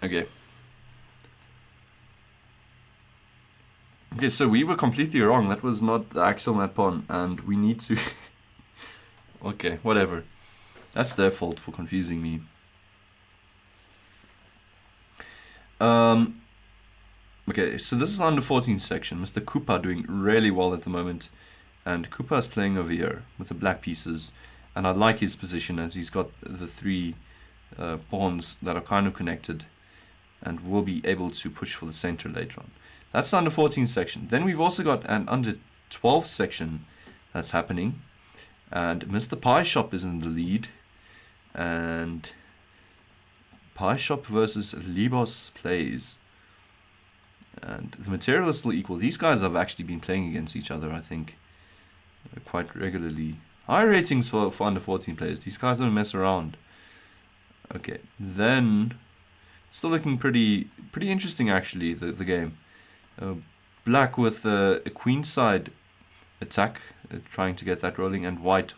Okay. Okay, so we were completely wrong. That was not the actual Matt Pon, and we need to... Okay, whatever. That's their fault for confusing me. Okay, so this is under 14 section. Mr. Koopa doing really well at the moment. And Koopa is playing over here with the black pieces. And I like his position as he's got the 3 pawns that are kind of connected. And will be able to push for the center later on. That's the under 14 section. Then we've also got an under 12 section that's happening. And Mr. Pie Shop is in the lead. And Pie Shop versus Libos plays. And the material is still equal. These guys have actually been playing against each other, I think, quite regularly. High ratings for under 14 players. These guys don't mess around. Okay, then still looking pretty interesting actually, the game. Black with a queenside attack, trying to get that rolling, and white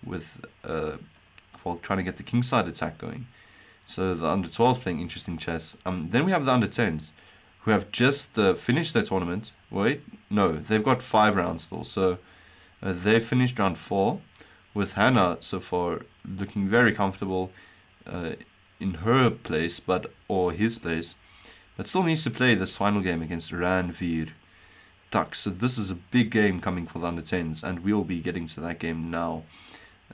with trying to get the kingside attack going. So the under 12s playing interesting chess. Then we have the under 10s, who have just finished their tournament. Wait, no, they've got 5 rounds still. So they finished round 4 with Hannah so far looking very comfortable in her place, or his place, but still needs to play this final game against Ranveer Tak. So this is a big game coming for the under 10s, and we'll be getting to that game now.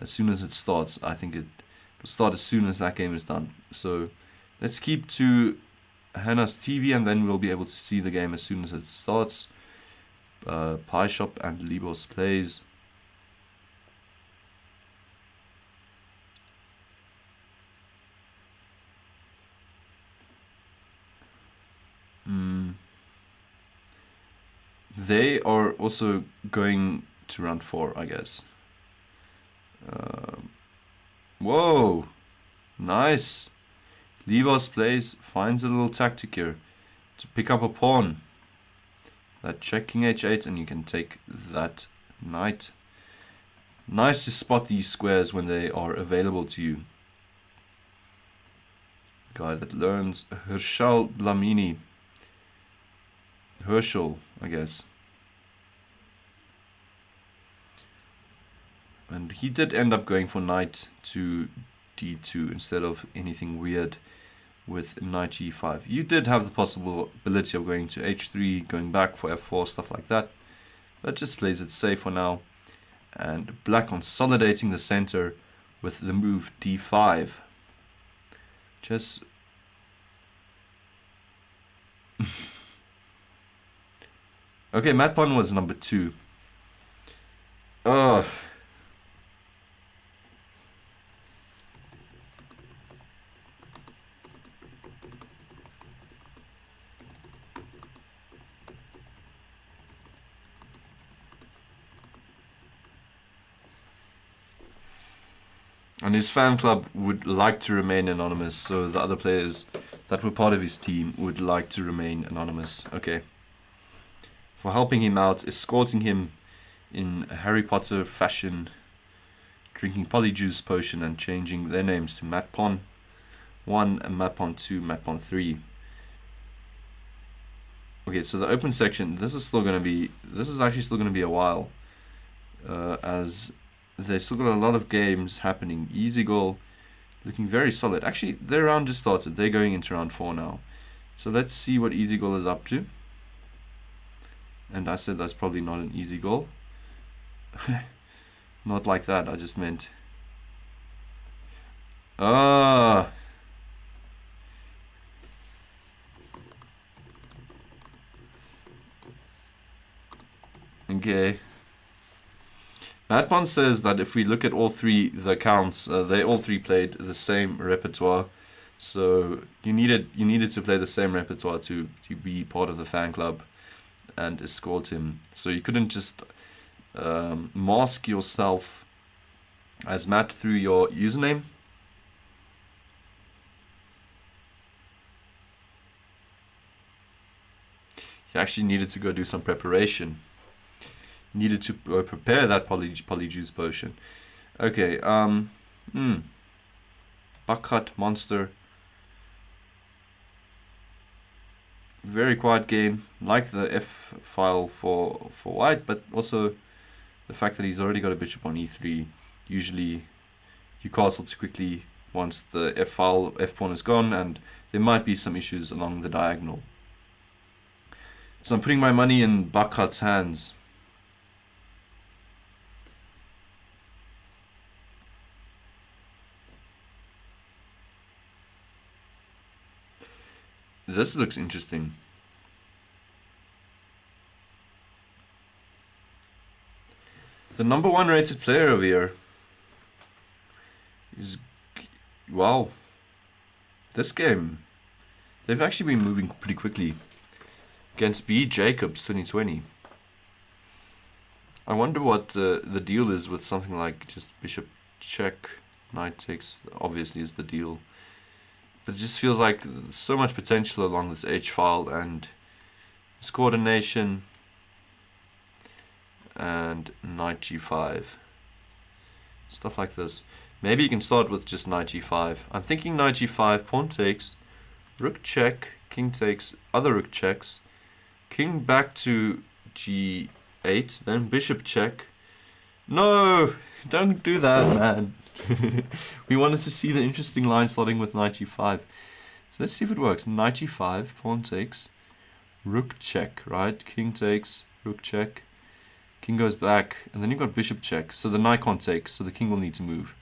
As soon as it starts, I think it will start as soon as that game is done. So let's keep to Hannah's TV, and then we'll be able to see the game as soon as it starts. Pie Shop and Libos plays. They are also going to round 4, I guess. Whoa! Nice! Libos plays, finds a little tactic here to pick up a pawn. That check king h8, and you can take that knight. Nice to spot these squares when they are available to you. Guy that learns, Herschel Blamini. Herschel, I guess. And he did end up going for knight to d2 instead of anything weird with knight g5. You did have the possibility of going to h3, going back for f4, stuff like that. That just plays it safe for now. And black consolidating the center with the move d5. Just... Okay, mat pawn was number 2. Ugh. And his fan club would like to remain anonymous, so the other players that were part of his team would like to remain anonymous. Okay. For helping him out, escorting him in Harry Potter fashion, drinking polyjuice potion and changing their names to Mat Pawn 1 and Mat Pawn 2, Mat Pawn 3. Okay, so the open section, this is actually still going to be a while, as they've still got a lot of games happening. Easy goal, looking very solid. Actually, their round just started. They're going into round 4 now. So let's see what Easy Goal is up to. And I said that's probably not an easy goal. Not like that, I just meant... Ah! Okay. Matpon says that if we look at all 3 the accounts, they all 3 played the same repertoire. So you needed to play the same repertoire to be part of the fan club and escort him. So you couldn't just mask yourself as Matt through your username. You actually needed to go do some preparation. You needed to prepare that polyjuice potion. Okay, Bakhat Monster. Very quiet game, like the F file for white, but also the fact that he's already got a bishop on e3. Usually you castle too quickly once the F pawn is gone, and there might be some issues along the diagonal. So I'm putting my money in Bakhat's hands. This looks interesting. The number 1 rated player over here is... Wow. This game, they've actually been moving pretty quickly. against B. Jacobs 2020. I wonder what the deal is with something like just bishop check, knight takes, obviously is the deal. But it just feels like so much potential along this h-file, and this coordination, and knight g5. Stuff like this. Maybe you can start with just knight g5. I'm thinking knight g5, pawn takes, rook check, king takes, other rook checks, king back to g8, then bishop check. No! Don't do that, man. We wanted to see the interesting line slotting with knight g5. So let's see if it works. Knight g5, pawn takes, rook check, right? King takes, rook check, king goes back, and then you've got bishop check. So the knight can't take, so the king will need to move.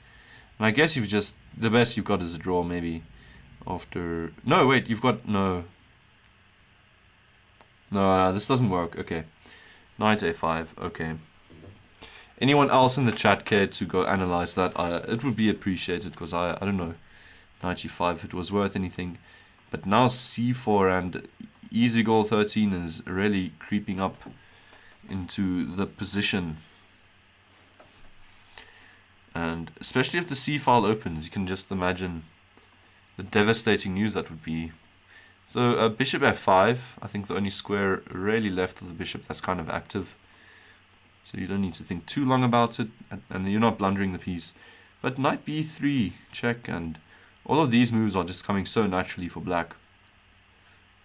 And I guess you've just, the best you've got is a draw, maybe. After, no, wait, you've got, no. No, this doesn't work, okay. Knight a5, okay. Anyone else in the chat care to go analyze that? It would be appreciated, because I don't know, knight g5, if it was worth anything. But now c4 and easy goal 13 is really creeping up into the position. And especially if the c-file opens, you can just imagine the devastating news that would be. So bishop f5, I think the only square really left of the bishop that's kind of active. So you don't need to think too long about it, and you're not blundering the piece. But knight b3, check, and all of these moves are just coming so naturally for black.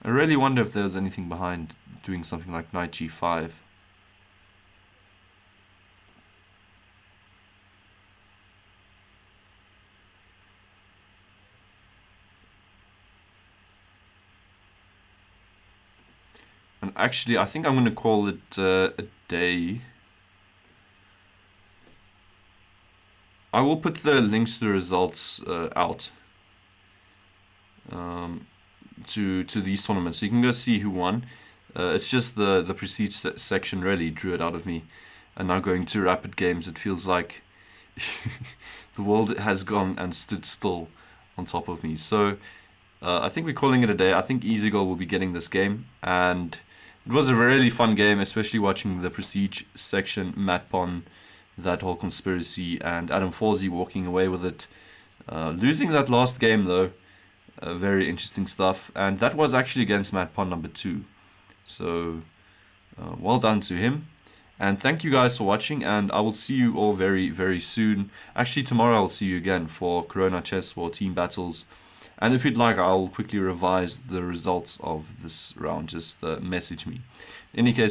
I really wonder if there's anything behind doing something like knight g5. And actually, I think I'm going to call it a day. I will put the links to the results out to these tournaments, so you can go see who won. It's just the prestige section really drew it out of me, and now going to Rapid Games, it feels like the world has gone and stood still on top of me. So I think we're calling it a day. I think EasyGoal will be getting this game, and it was a really fun game, especially watching the prestige section, Matt Pon, that whole conspiracy, and Adam Forsey walking away with it. Losing that last game though, very interesting stuff, and that was actually against Matt Pon number 2. So well done to him, and thank you guys for watching, and I will see you all very, very soon. Actually tomorrow I'll see you again for Corona Chess for team battles, and if you'd like I'll quickly revise the results of this round. Just message me. In any case,